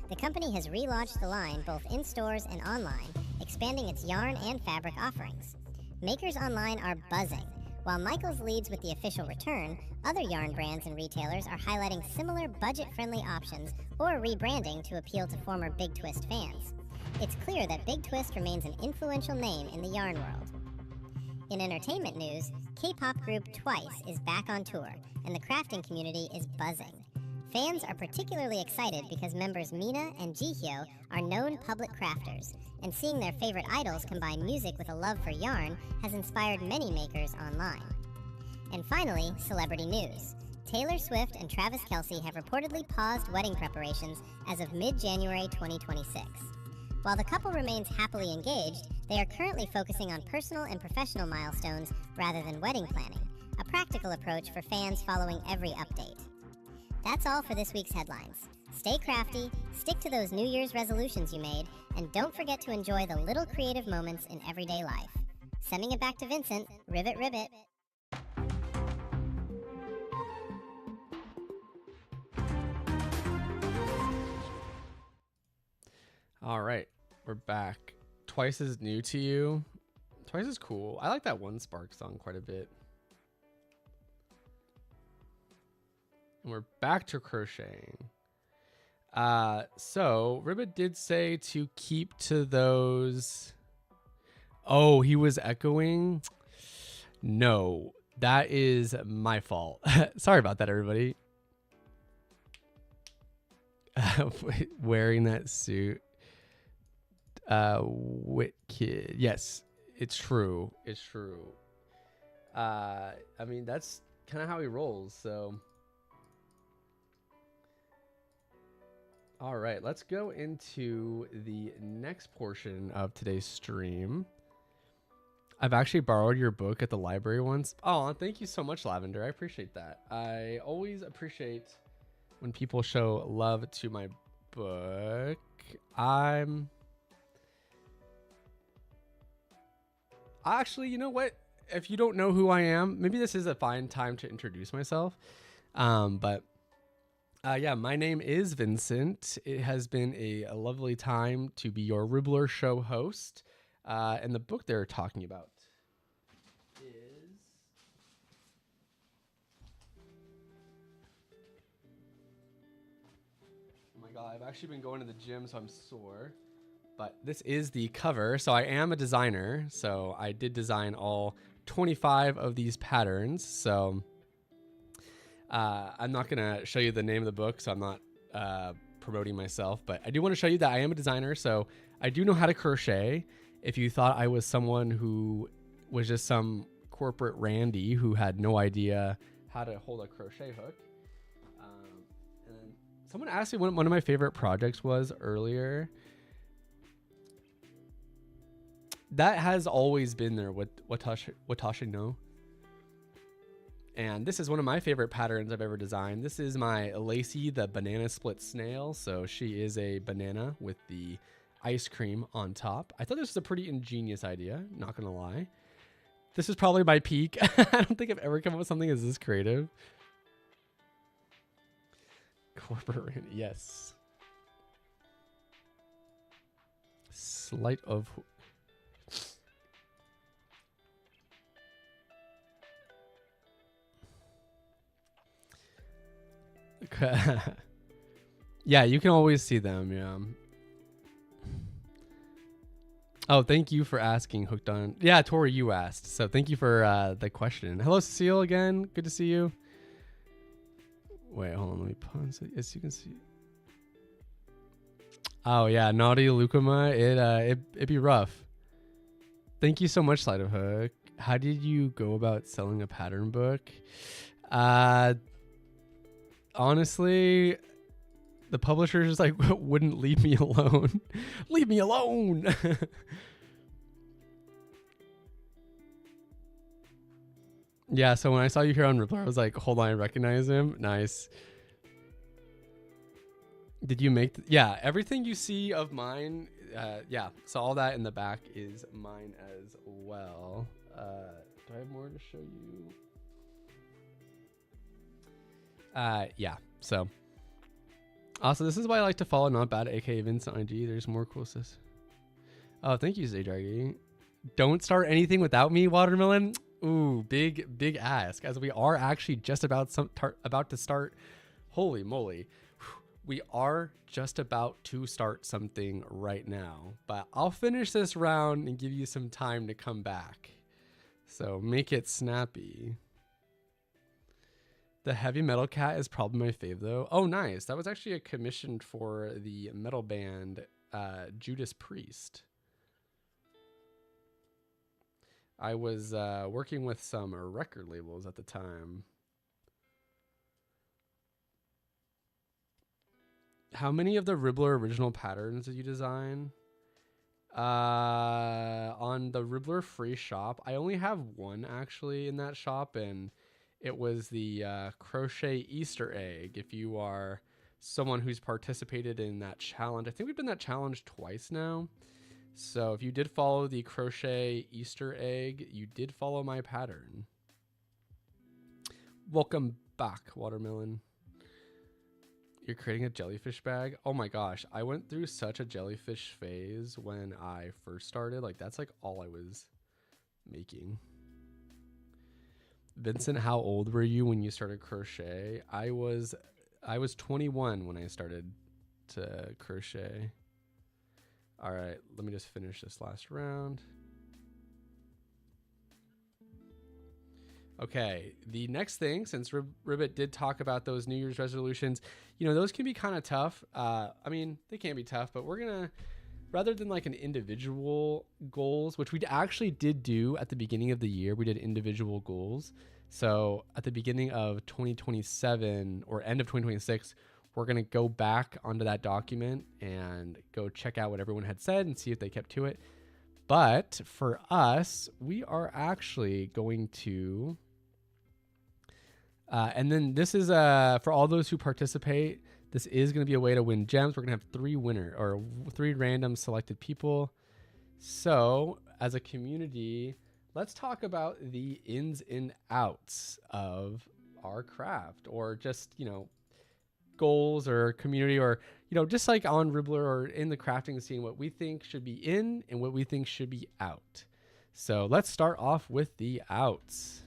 The company has relaunched the line both in stores and online, expanding its yarn and fabric offerings. Makers online are buzzing. While Michaels leads with the official return, other yarn brands and retailers are highlighting similar budget-friendly options or rebranding to appeal to former Big Twist fans. It's clear that Big Twist remains an influential name in the yarn world. In entertainment news, K-pop group Twice is back on tour, and the crafting community is buzzing. Fans are particularly excited because members Mina and Jihyo are known public crafters, and seeing their favorite idols combine music with a love for yarn has inspired many makers online. And finally, celebrity news. Taylor Swift and Travis Kelce have reportedly paused wedding preparations as of mid-January 2026. While the couple remains happily engaged, they are currently focusing on personal and professional milestones rather than wedding planning, a practical approach for fans following every update. That's all for this week's headlines. Stay crafty, stick to those New Year's resolutions you made, and don't forget to enjoy the little creative moments in everyday life. Sending it back to Vincent, ribbit ribbit. All right, we're back. Twice is new to you. Twice is cool. I like that One Spark song quite a bit. And we're back to crocheting. So Ribbit did say to keep to those. Oh, he was echoing. No, that is my fault. Sorry about that, everybody. Wearing that suit. Wicked. Yes, it's true. It's true. I mean, that's kind of how he rolls, so. All right, let's go into the next portion of today's stream. I've actually borrowed your book at the library once. Oh, thank you so much, Lavender. I appreciate that. I always appreciate when people show love to my book. Actually, you know what? If you don't know who I am, maybe this is a fine time to introduce myself. Yeah, my name is Vincent. It has been a lovely time to be your Ribblr show host. And the book they're talking about is... Oh my God, I've actually been going to the gym, so I'm sore. But this is the cover. So I am a designer. So I did design all 25 of these patterns. So I'm not going to show you the name of the book, so I'm not promoting myself. But I do want to show you that I am a designer. So I do know how to crochet. If you thought I was someone who was just some corporate Randy who had no idea how to hold a crochet hook. And someone asked me what one of my favorite projects was earlier. That has always been there with Watashi no. And this is one of my favorite patterns I've ever designed. This is my Lacey, the banana split snail. So she is a banana with the ice cream on top. I thought this was a pretty ingenious idea, not gonna lie. This is probably my peak. I don't think I've ever come up with something as this creative. Corporate, yes. Sleight of... Yeah, you can always see them. Yeah. Oh, thank you for asking. Hooked on. Yeah, Tori, you asked. So thank you for the question. Hello, Cecile, again. Good to see you. Wait, hold on. Let me pause it. Yes, you can see. Oh yeah, naughty Lucama. It'd be rough. Thank you so much, Sleight of Hook. How did you go about selling a pattern book? Honestly, the publisher just like wouldn't leave me alone. Leave me alone. Yeah, so when I saw you here on Ribblr, I was like, hold on, I recognize him. Nice. Did you make... yeah, everything you see of mine, yeah, so all that in the back is mine as well. Do I have more to show you? Yeah, so also this is why I like to follow Not Bad, aka Vincent on IG. There's more cool stuff. Oh, thank you, Zaydragi. Don't start anything without me, Watermelon. Ooh, big ask, as we are actually just about to start. Holy moly, we are just about to start something right now, but I'll finish this round and give you some time to come back, so make it snappy. The heavy metal cat is probably my fave though. Oh, nice. That was actually a commission for the metal band Judas Priest. I was working with some record labels at the time. How many of the Ribblr original patterns did you design? On the Ribblr free shop, I only have one actually in that shop, and it was the crochet Easter egg. If you are someone who's participated in that challenge, I think we've done that challenge twice now. So if you did follow the crochet Easter egg, you did follow my pattern. Welcome back, Watermelon. You're creating a jellyfish bag? Oh my gosh, I went through such a jellyfish phase when I first started. Like, that's like all I was making. Vincent, how old were you when you started crochet? I was 21 when I started to crochet. All right, let me just finish this last round. Okay, the next thing, since Ribbit did talk about those New Year's resolutions, you know, those can be kind of tough. I mean, they can be tough, but we're going to, rather than like an individual goals, which we actually did do at the beginning of the year, we did individual goals. So at the beginning of 2027 or end of 2026, we're going to go back onto that document and go check out what everyone had said and see if they kept to it. But for us, we are actually going to, and then this is for all those who participate, this is going to be a way to win gems. We're going to have 3 random selected people. So as a community, let's talk about the ins and outs of our craft, or just, you know, goals or community, or, you know, just like on Ribblr or in the crafting scene, what we think should be in and what we think should be out. So let's start off with the outs.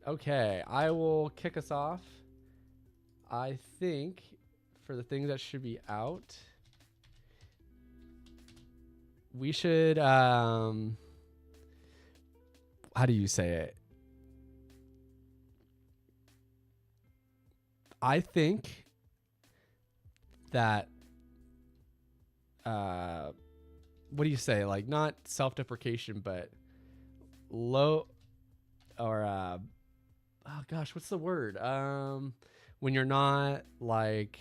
Okay, I will kick us off. I think for the things that should be out, we should, how do you say it? I think that, what do you say? Like, not self-deprecation, but low, or, oh gosh, what's the word? When you're not like,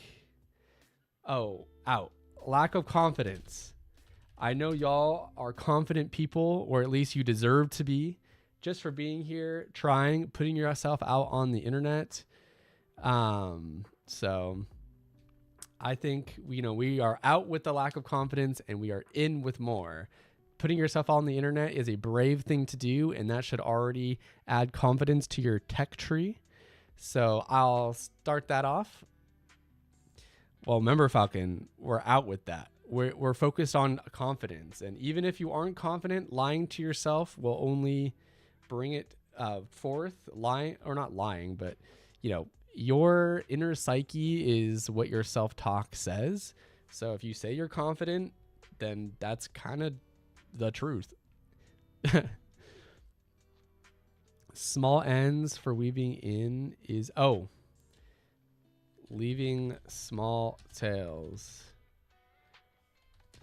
lack of confidence. I know y'all are confident people, or at least you deserve to be, just for being here, trying, putting yourself out on the internet. So I think, you know, we are out with the lack of confidence and we are in with more. Putting yourself on the internet is a brave thing to do, and that should already add confidence to your tech tree. So I'll start that off. Well, remember, Falcon, we're out with that. We're focused on confidence. And even if you aren't confident, lying to yourself will only bring it forth. Lying, or not lying, but, you know, your inner psyche is what your self-talk says. So if you say you're confident, then that's kind of the truth. Small ends for weaving in is, leaving small tails.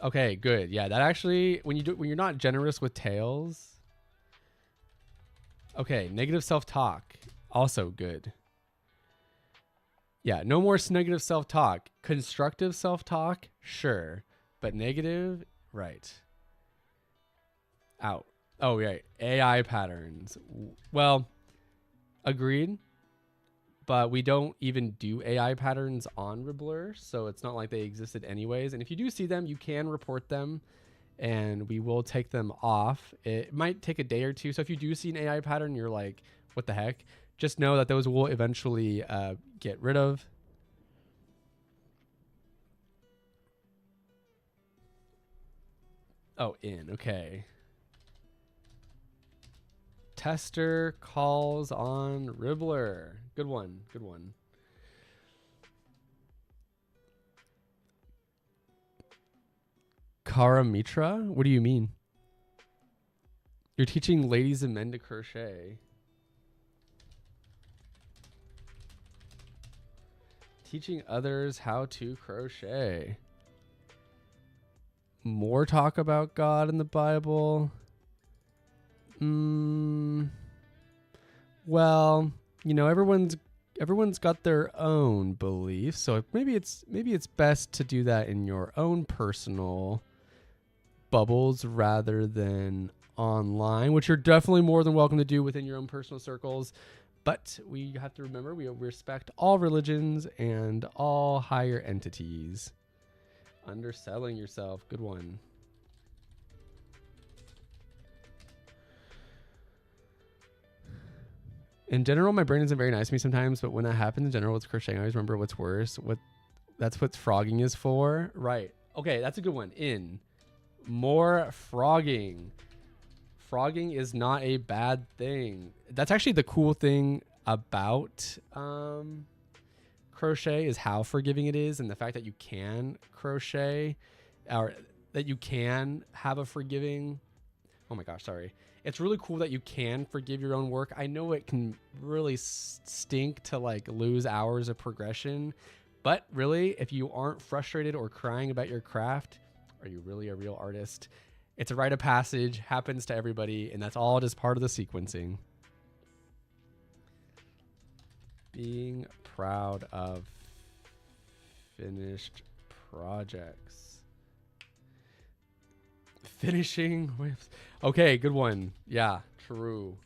Okay, good. Yeah, that actually, when you're not generous with tails. Okay, negative self-talk, also good. Yeah, no more negative self-talk. Constructive self-talk, sure. But negative, right. Out. Oh, right. AI patterns. Well, agreed. But we don't even do AI patterns on Ribblr, so it's not like they existed anyways. And if you do see them, you can report them, and we will take them off. It might take a day or two. So if you do see an AI pattern, you're like, what the heck? Just know that those will eventually get rid of. Oh, in. Okay. Tester calls on Ribblr. Good one. Good one. Karamitra? What do you mean? You're teaching ladies and men to crochet. Teaching others how to crochet. More talk about God in the Bible. Well, you know, everyone's got their own beliefs, so maybe it's best to do that in your own personal bubbles rather than online, which you're definitely more than welcome to do within your own personal circles. But we have to remember we respect all religions and all higher entities. Underselling yourself. Good one. In general, my brain isn't very nice to me sometimes, but when that happens in general with crocheting, I always remember what's worse. That's what frogging is for. Right. Okay, that's a good one. More frogging. Frogging is not a bad thing. That's actually the cool thing about crochet is how forgiving it is, and the fact that you can crochet or that you can have a forgiving. Oh my gosh, sorry. It's really cool that you can forgive your own work. I know it can really stink to like lose hours of progression, but really, if you aren't frustrated or crying about your craft, are you really a real artist? It's a rite of passage, happens to everybody, and that's all just part of the sequencing. Being proud of finished projects. Finishing with... Okay, good one. Yeah, true.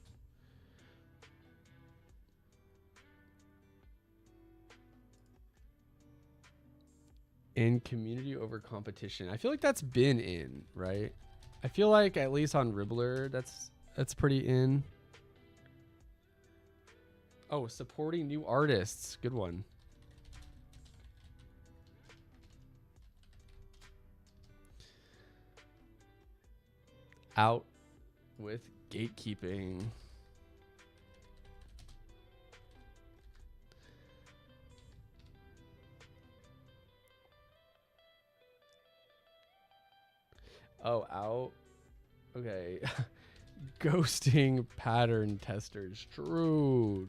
In community over competition. I feel like that's been in, right? I feel like at least on Ribblr, that's pretty in. Oh, supporting new artists. Good one. Out with gatekeeping. Oh, out. Okay. Ghosting pattern testers. True.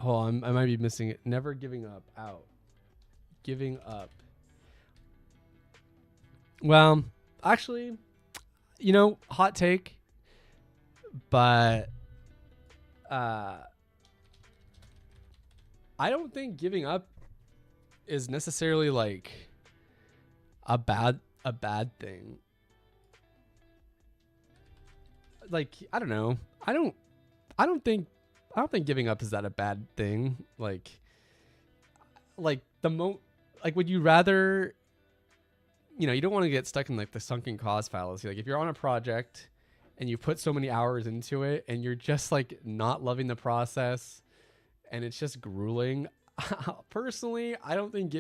Oh, I might be missing it. Never giving up. Out. Giving up. Well, actually, you know, hot take, but I don't think giving up is necessarily like a bad thing. Like, I don't know. I don't think giving up is that a bad thing. Like would you rather, you know, you don't want to get stuck in like the sunken cost fallacy. Like if you're on a project and you put so many hours into it and you're just like not loving the process and it's just grueling. Personally, I don't think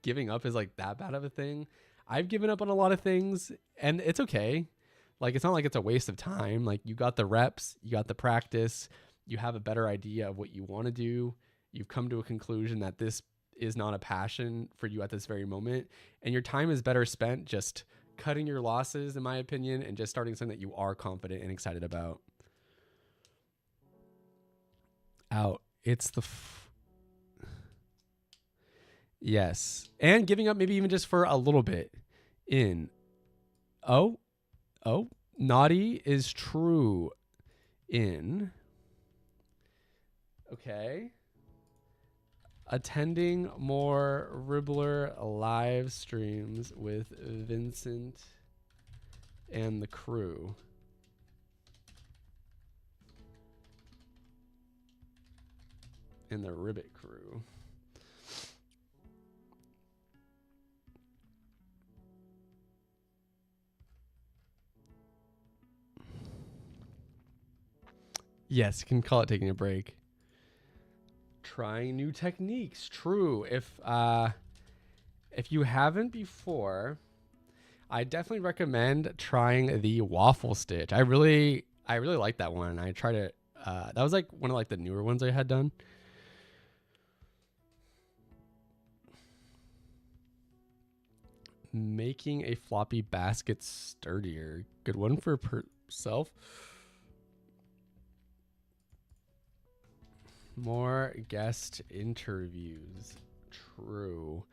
giving up is like that bad of a thing. I've given up on a lot of things and it's okay. Like, it's not like it's a waste of time. Like, you got the reps, you got the practice, you have a better idea of what you want to do. You've come to a conclusion that this is not a passion for you at this very moment. And your time is better spent just cutting your losses, in my opinion, and just starting something that you are confident and excited about. Out. It's the... Yes. And giving up maybe even just for a little bit. In. Oh, naughty is true. In. Okay. Attending more Ribblr live streams with Vincent and the crew. And the Ribbit crew. Yes, you can call it taking a break. Trying new techniques. True. If you haven't before, I definitely recommend trying the waffle stitch. I really like that one. I tried it. That was like one of like the newer ones I had done. Making a floppy basket sturdier. Good one for self. More guest interviews. True.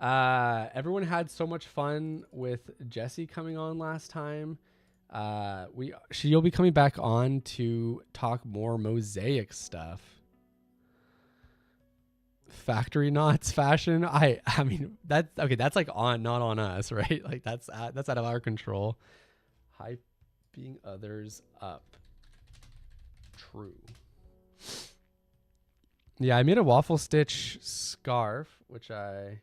Everyone had so much fun with Jessie coming on last time. She'll be coming back on to talk more mosaic stuff. Factory knots fashion. I mean that's okay. That's like not on us, right? Like that's out of our control. Hyping others up. True. Yeah, I made a waffle stitch scarf, which let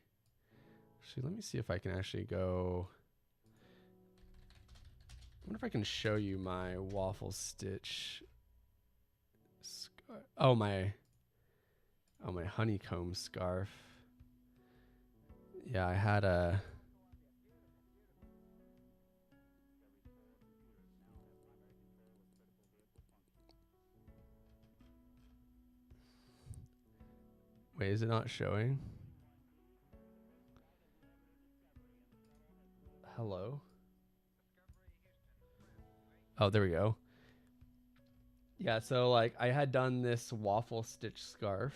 me see if I can actually go. I wonder if I can show you my waffle stitch scarf. Oh, my honeycomb scarf. Yeah, I had a. Wait, is it not showing? Hello? Oh, there we go. Yeah, so like I had done this waffle stitch scarf,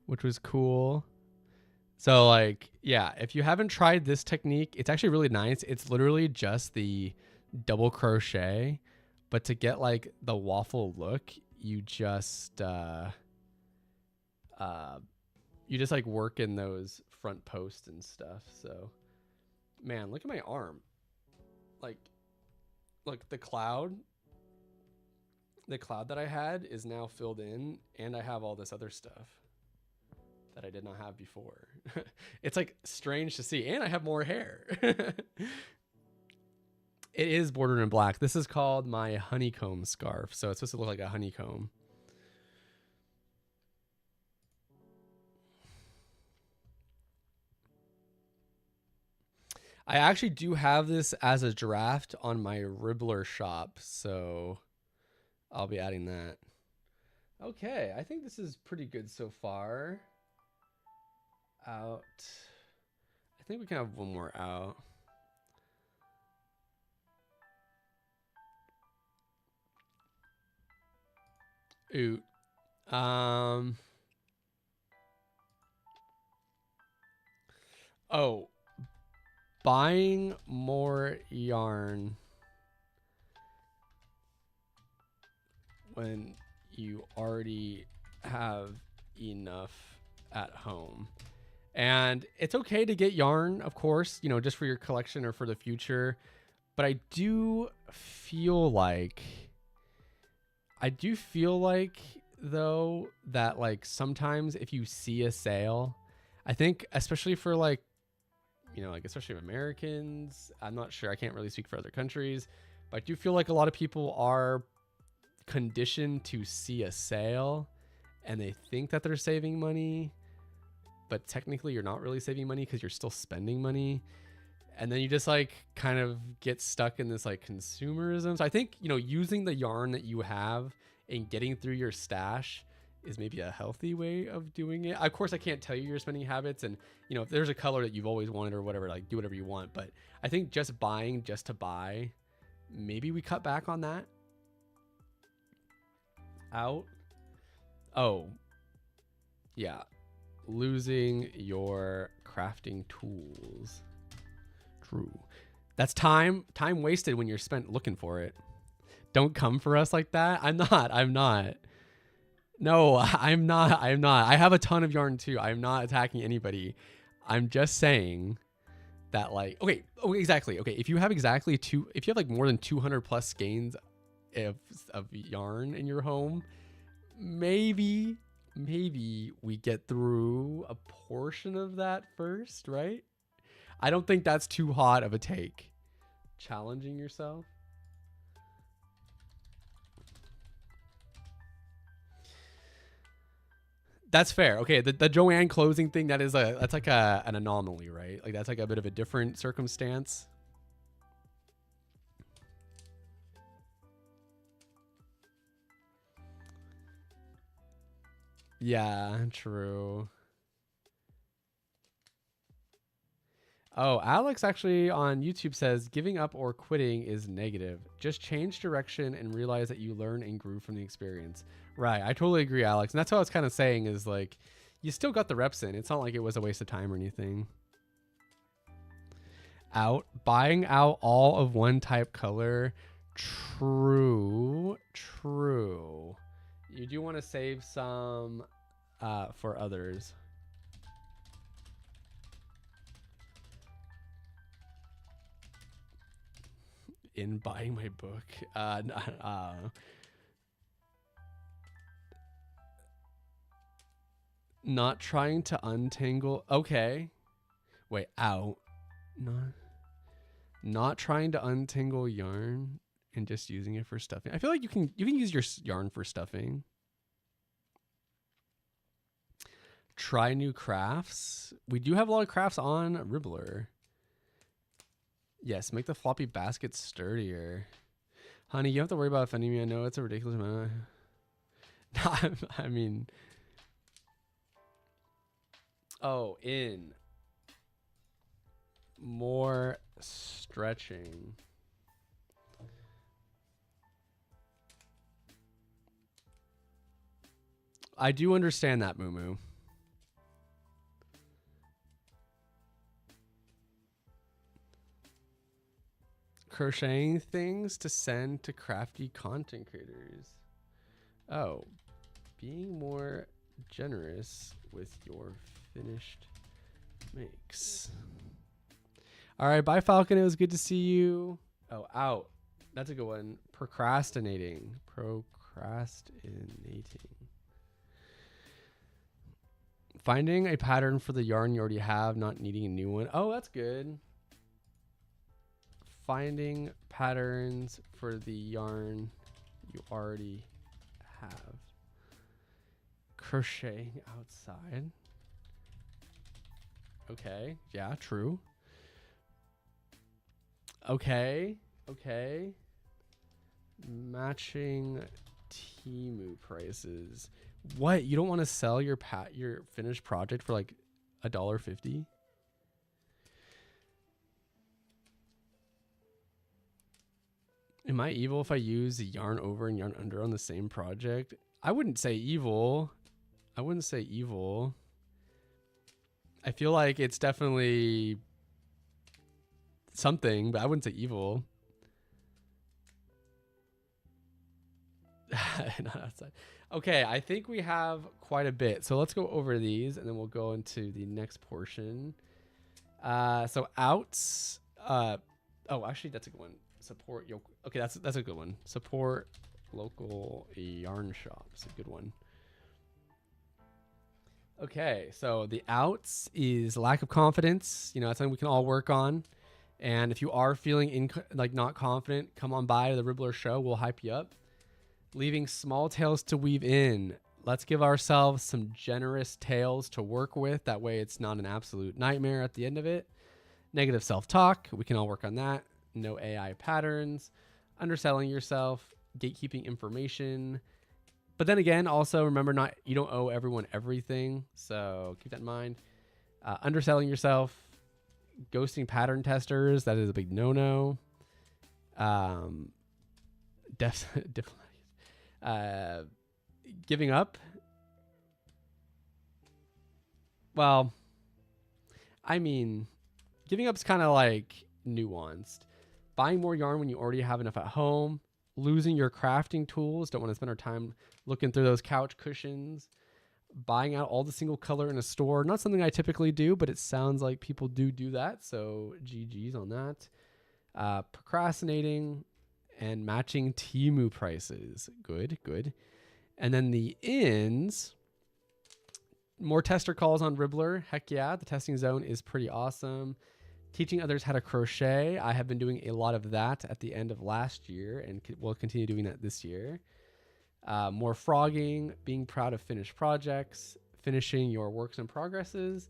which was cool. So like, yeah, if you haven't tried this technique, it's actually really nice. It's literally just the double crochet, but to get like the waffle look, you just like work in those front posts and stuff. So man, look at my arm. Like, look, the cloud that I had is now filled in, and I have all this other stuff that I did not have before. It's like strange to see, and I have more hair. It is bordered in black. This is called my honeycomb scarf, so it's supposed to look like a honeycomb. I actually do have this as a draft on my Ribblr shop, so I'll be adding that. Okay, I think this is pretty good so far. Out. I think we can have one more out. Oot. Oh. Buying more yarn when you already have enough at home. And it's okay to get yarn, of course, you know, just for your collection or for the future. But I do feel like though that like sometimes if you see a sale, I think especially for like, you know, like especially Americans, I'm not sure, I can't really speak for other countries, but I do feel like a lot of people are conditioned to see a sale and they think that they're saving money, but technically you're not really saving money because you're still spending money. And then you just like kind of get stuck in this like consumerism. So I think, you know, using the yarn that you have and getting through your stash is maybe a healthy way of doing it. Of course, I can't tell you your spending habits, and you know, if there's a color that you've always wanted or whatever, like do whatever you want. But I think just buying just to buy, maybe we cut back on that. Out. Oh, yeah. Losing your crafting tools. True. That's time wasted when you're spent looking for it. Don't come for us like that. I'm not. No, I'm not. I have a ton of yarn too. I'm not attacking anybody. I'm just saying that like, okay, exactly. Okay, if you have like more than 200 plus skeins of yarn in your home, maybe we get through a portion of that first, right? I don't think that's too hot of a take. Challenging yourself. That's fair. Okay, the Joanne closing thing, that's like an anomaly, right? Like that's like a bit of a different circumstance. Yeah, true. Oh, Alex actually on YouTube says giving up or quitting is negative. Just change direction and realize that you learn and grew from the experience. Right. I totally agree, Alex. And that's what I was kind of saying is like, you still got the reps in. It's not like it was a waste of time or anything. Out. Buying out all of one type color. True. True. You do want to save some for others. In buying my book. Not trying to untangle. Okay. Wait, out. Not trying to untangle yarn and just using it for stuffing. I feel like you can use your yarn for stuffing. Try new crafts. We do have a lot of crafts on Ribblr. Yes, make the floppy basket sturdier. Honey, you don't have to worry about offending me. I know it's a ridiculous amount. I mean, oh, in more stretching. I do understand that, Moo. Crocheting things to send to crafty content creators. Oh, being more generous with your finished makes. All right, bye, Falcon. It was good to see you. Oh, out. That's a good one. Procrastinating. Finding a pattern for the yarn you already have, not needing a new one. Oh, that's good. Finding patterns for the yarn you already have. Crocheting outside. Okay. Yeah, true. Okay. Matching Temu prices. What? You don't want to sell your finished project for like $1.50? Am I evil if I use yarn over and yarn under on the same project? I wouldn't say evil. I feel like it's definitely something, but I wouldn't say evil. Not outside. Okay, I think we have quite a bit. So let's go over these and then we'll go into the next portion. So outs. Oh, actually, that's a good one. Support your. Okay, that's a good one. Support local yarn shops. A good one. Okay, so the outs is lack of confidence. You know, that's something we can all work on. And if you are feeling not confident, come on by to the Ribblr show. We'll hype you up. Leaving small tails to weave in. Let's give ourselves some generous tails to work with. That way it's not an absolute nightmare at the end of it. Negative self-talk. We can all work on that. No AI patterns. Underselling yourself. Gatekeeping information. But then again, also remember, you don't owe everyone everything. So keep that in mind. Underselling yourself. Ghosting pattern testers. That is a big no-no. Giving up. Well, I mean, giving up is kind of like nuanced. Buying more yarn when you already have enough at home. Losing your crafting tools. Don't want to spend our time looking through those couch cushions. Buying out all the single color in a store. Not something I typically do, but it sounds like people do that. So GG's on that. Procrastinating and matching Temu prices. Good. And then the ins. More tester calls on Ribblr. Heck yeah. The testing zone is pretty awesome. Teaching others how to crochet. I have been doing a lot of that at the end of last year and will continue doing that this year. More frogging, being proud of finished projects, finishing your works and progresses,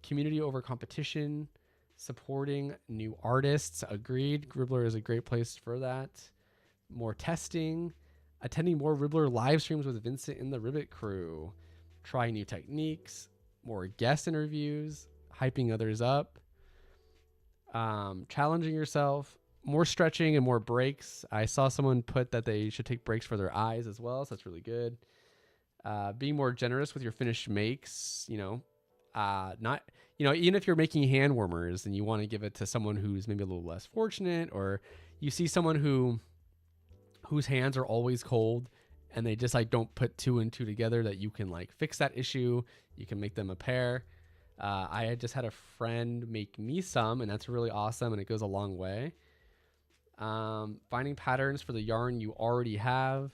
community over competition, supporting new artists. Agreed. Ribblr is a great place for that. More testing, attending more Ribblr live streams with Vincent and the Ribbit crew, trying new techniques, more guest interviews, hyping others up. challenging yourself, more stretching and more breaks. I saw someone put that they should take breaks for their eyes as well, so that's really good. Being more generous with your finished makes, not, even if you're making hand warmers and you want to give it to someone who's maybe a little less fortunate, or you see someone whose hands are always cold and they just like don't put two and two together, that you can like fix that issue. You can make them a pair. I just had a friend make me some, and that's really awesome, and it goes a long way. Finding patterns for the yarn you already have,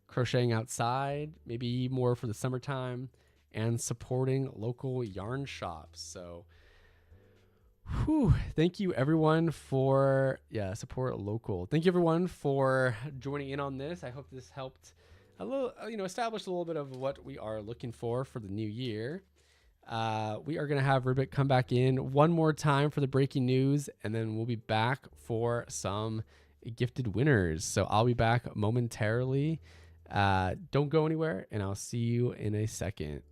crocheting outside, maybe more for the summertime, and supporting local yarn shops. So thank you everyone for support local. Thank you everyone for joining in on this. I hope this helped a little, establish a little bit of what we are looking for the new year. We are going to have Ribbit come back in one more time for the breaking news, and then we'll be back for some gifted winners. So I'll be back momentarily. Don't go anywhere, and I'll see you in a second.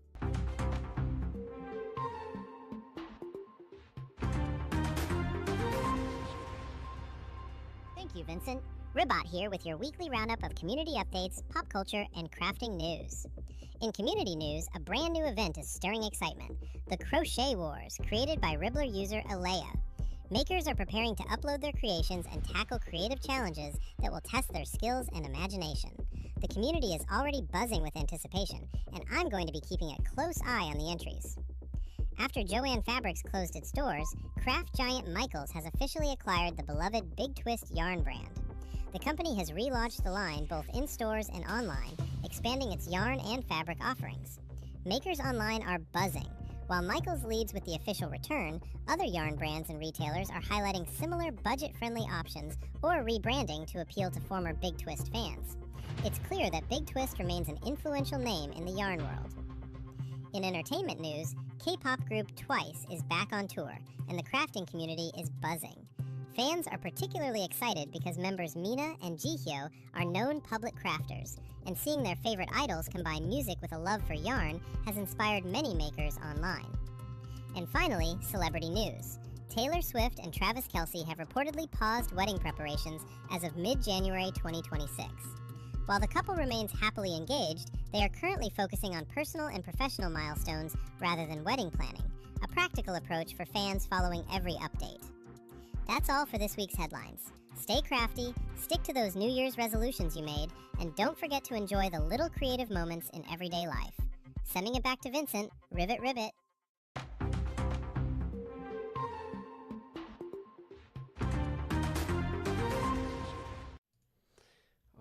Thank you, Vincent. Ribblr here with your weekly roundup of community updates, pop culture, and crafting news. In community news, a brand new event is stirring excitement, the Crochet Wars, created by Ribblr user Alea. Makers are preparing to upload their creations and tackle creative challenges that will test their skills and imagination. The community is already buzzing with anticipation, and I'm going to be keeping a close eye on the entries. After Joann Fabrics closed its doors, craft giant Michaels has officially acquired the beloved Big Twist yarn brand. The company has relaunched the line both in stores and online, expanding its yarn and fabric offerings. Makers online are buzzing. While Michaels leads with the official return, other yarn brands and retailers are highlighting similar budget-friendly options or rebranding to appeal to former Big Twist fans. It's clear that Big Twist remains an influential name in the yarn world. In entertainment news, K-pop group Twice is back on tour, and the crafting community is buzzing. Fans are particularly excited because members Mina and Jihyo are known public crafters, and seeing their favorite idols combine music with a love for yarn has inspired many makers online. And finally, celebrity news. Taylor Swift and Travis Kelce have reportedly paused wedding preparations as of mid-January 2026. While the couple remains happily engaged, they are currently focusing on personal and professional milestones rather than wedding planning, a practical approach for fans following every update. That's all for this week's headlines. Stay crafty, stick to those New Year's resolutions you made, and don't forget to enjoy the little creative moments in everyday life. Sending it back to Vincent, ribbit ribbit.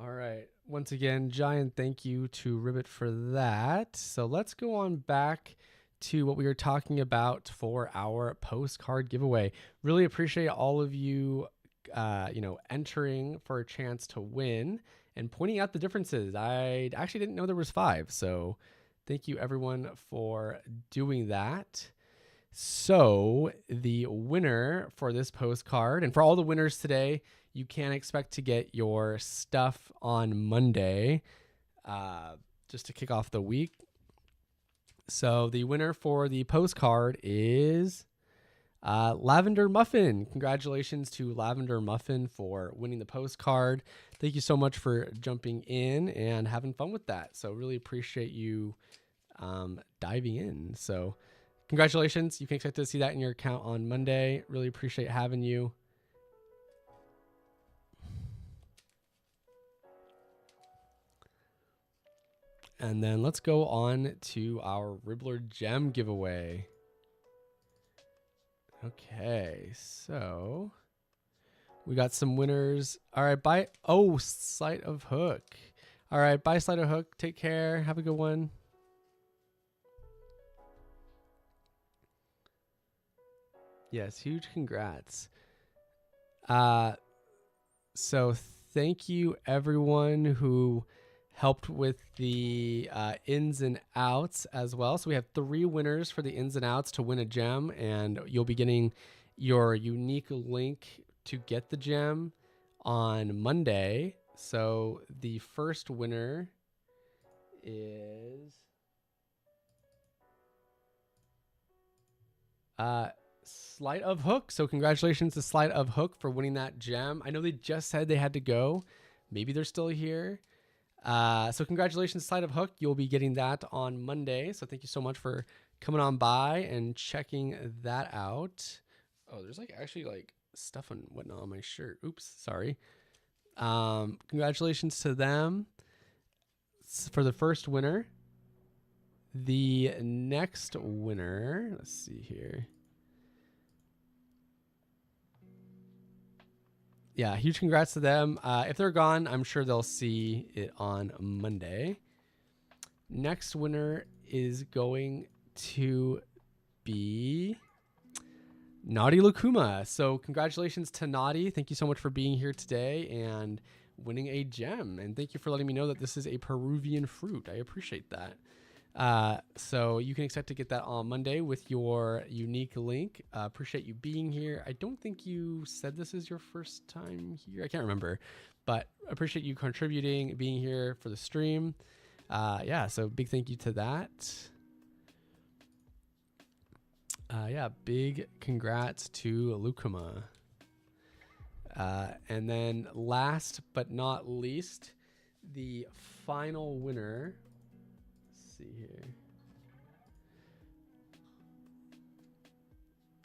All right. Once again, giant thank you to Ribbit for that. So let's go on back to what we were talking about for our postcard giveaway. Really appreciate all of you, entering for a chance to win and pointing out the differences. I actually didn't know there was 5. So thank you everyone for doing that. So the winner for this postcard, and for all the winners today, you can expect to get your stuff on Monday, just to kick off the week. So the winner for the postcard is Lavender Muffin. Congratulations to Lavender Muffin for winning the postcard. Thank you so much for jumping in and having fun with that. So really appreciate you diving in. So congratulations. You can expect to see that in your account on Monday. Really appreciate having you. And then let's go on to our Ribblr gem giveaway. Okay, so we got some winners. All right, bye. Oh, Sleight of Hook. All right, bye, Sleight of Hook. Take care. Have a good one. Yes, huge congrats. So thank you everyone who helped with the ins and outs as well. So we have 3 winners for the ins and outs to win a gem, and you'll be getting your unique link to get the gem on Monday. So the first winner is Sleight of Hook. So congratulations to Sleight of Hook for winning that gem. I know they just said they had to go. Maybe they're still here. So congratulations, Sleight of Hook. You'll be getting that on Monday. So thank you so much for coming on by and checking that out. Oh, there's like actually like stuff and whatnot on my shirt. Oops, sorry. Congratulations to them for the first winner. The next winner, let's see here. Yeah, huge congrats to them. If they're gone, I'm sure they'll see it on Monday. Next winner is going to be Naughty Lukuma. So congratulations to Naughty. Thank you so much for being here today and winning a gem. And thank you for letting me know that this is a Peruvian fruit. I appreciate that. So you can expect to get that on Monday with your unique link. Appreciate you being here. I don't think you said this is your first time here. I can't remember, but appreciate you contributing, being here for the stream. Yeah, so big thank you to that. Yeah, big congrats to Lukuma. And then last but not least, the final winner. See here.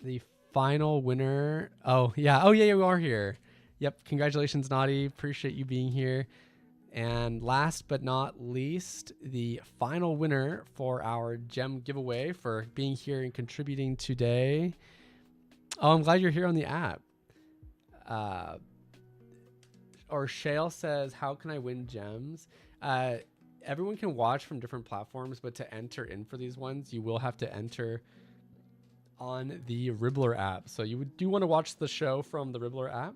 The final winner. Oh yeah, we are here. Yep, congratulations, Naughty. Appreciate you being here. And last but not least, the final winner for our gem giveaway for being here and contributing today. Oh, I'm glad you're here on the app. Or Shale says, how can I win gems? Everyone can watch from different platforms, but to enter in for these ones, you will have to enter on the Ribblr app. So you do want to watch the show from the Ribblr app.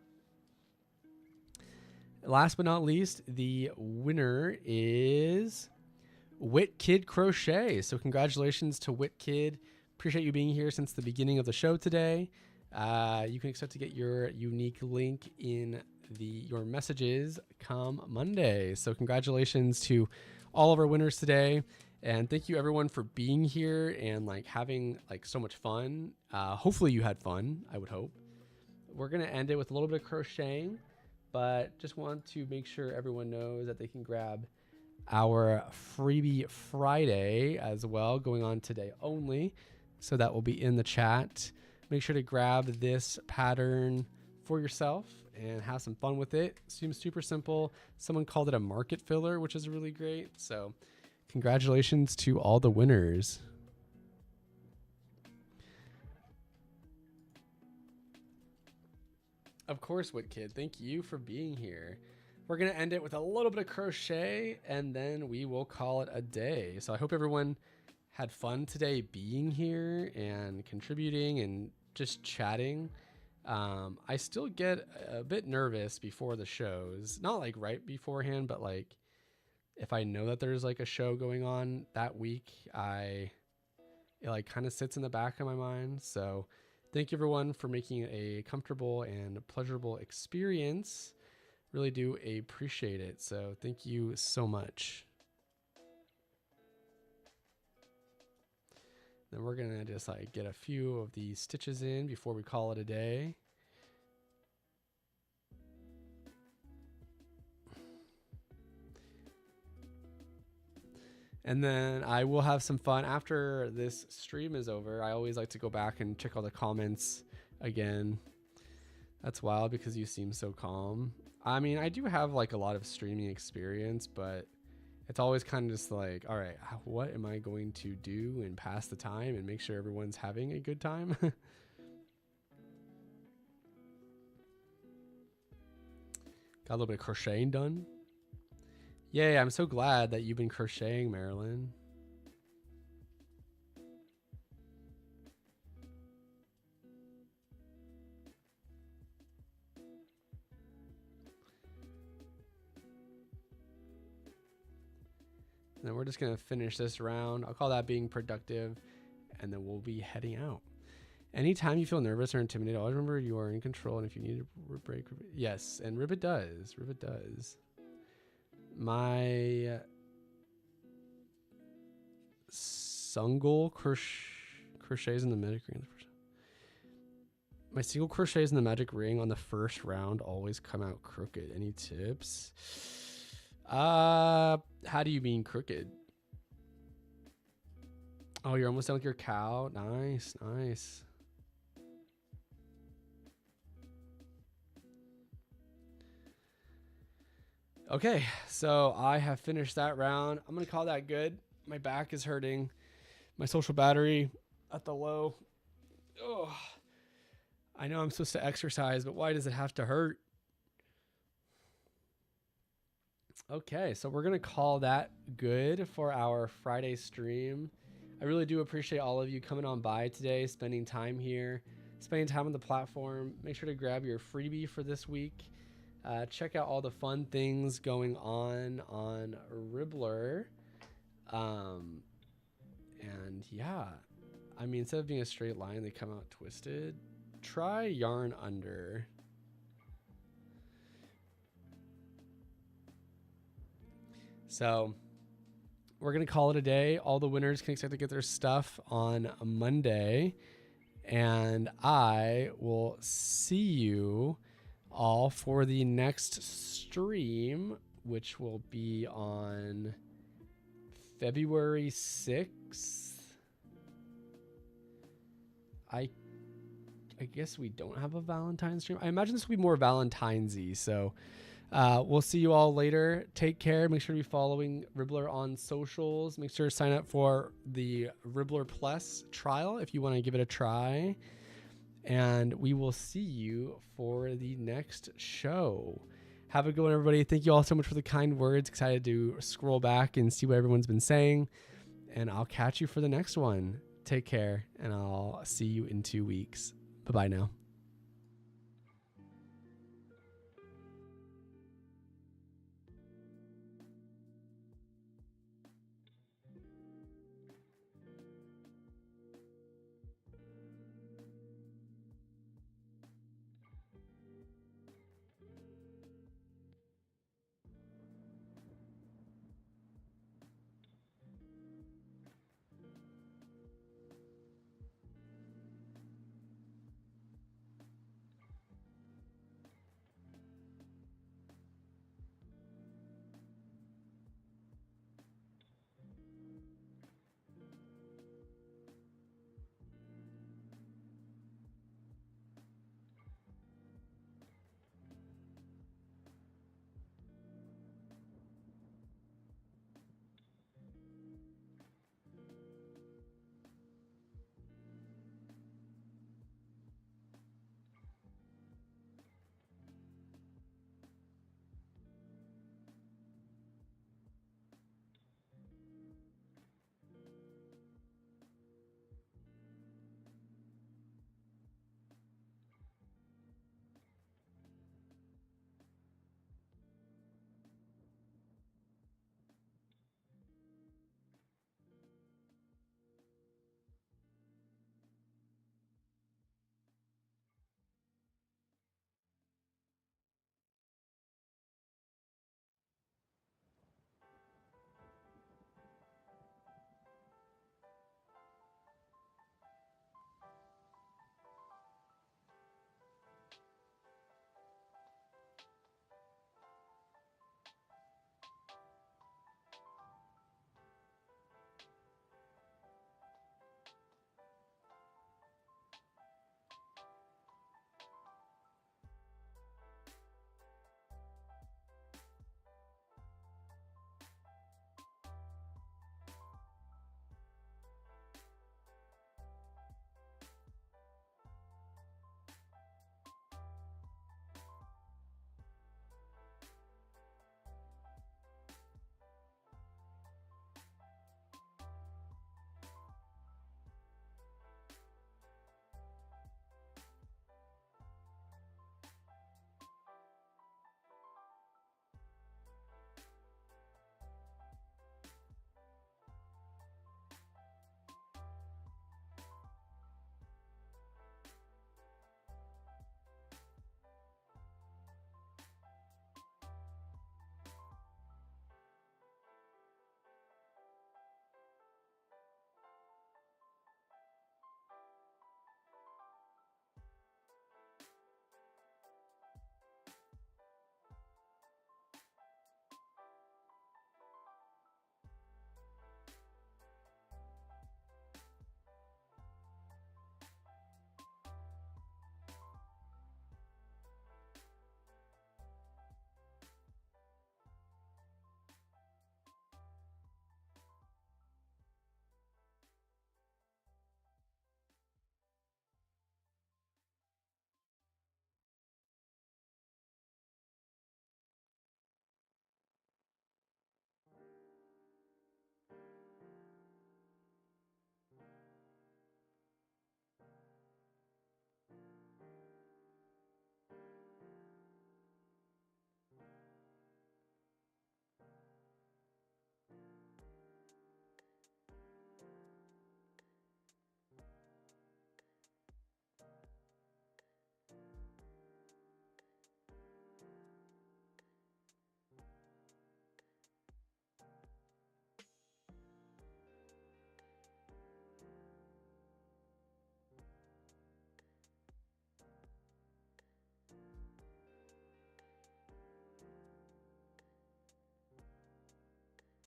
Last but not least, the winner is Wit Kid Crochet. So congratulations to Wit Kid. Appreciate you being here since the beginning of the show today. You can expect to get your unique link in your messages come Monday. So congratulations to all of our winners today, and thank you everyone for being here and like having like so much fun. Hopefully you had fun. I would hope. We're gonna end it with a little bit of crocheting, but just want to make sure everyone knows that they can grab our freebie Friday as well, going on today only. So that will be in the chat. Make sure to grab this pattern for yourself and have some fun with it. Seems super simple. Someone called it a market filler, which is really great. So congratulations to all the winners. Of course, Witkid, thank you for being here. We're going to end it with a little bit of crochet and then we will call it a day. So I hope everyone had fun today being here and contributing and just chatting. I still get a bit nervous before the shows, not like right beforehand, but like if I know that there's like a show going on that week, it like kind of sits in the back of my mind. So thank you everyone for making it a comfortable and pleasurable experience. Really do appreciate it. So thank you so much. Then we're going to just like get a few of these stitches in before we call it a day. And then I will have some fun after this stream is over. I always like to go back and check all the comments again. That's wild because you seem so calm. I mean, I do have like a lot of streaming experience, but it's always kind of just like, all right, what am I going to do and pass the time and make sure everyone's having a good time? Got a little bit of crocheting done. Yay, I'm so glad that you've been crocheting, Marilyn. And then we're just going to finish this round. I'll call that being productive, and then we'll be heading out. Anytime you feel nervous or intimidated, always remember you are in control, and if you need a break, yes, and Ribbit does. Ribbit does. My Sungle crochets in the mid-green. My single crochets in the magic ring on the first round always come out crooked. Any tips? How do you mean crooked? Oh, you're almost done with your cow. Nice, nice. Okay, so I have finished that round. I'm gonna call that good. My back is hurting. My social battery at the low. Oh, I know I'm supposed to exercise, but why does it have to hurt? Okay, so we're going to call that good for our Friday stream. I really do appreciate all of you coming on by today, spending time here, spending time on the platform. Make sure to grab your freebie for this week. Check out all the fun things going on Ribblr. And yeah, I mean, instead of being a straight line, they come out twisted. Try yarn under. So we're going to call it a day. All the winners can expect to get their stuff on Monday. And I will see you all for the next stream, which will be on February 6th. I guess we don't have a Valentine's stream. I imagine this will be more Valentine's-y. So we'll see you all later. Take care. Make sure to be following Ribblr on socials. Make sure to sign up for the Ribblr Plus trial if you want to give it a try. And we will see you for the next show. Have a good one, everybody. Thank you all so much for the kind words. Excited to scroll back and see what everyone's been saying. And I'll catch you for the next one. Take care, and I'll see you in 2 weeks. Bye-bye now.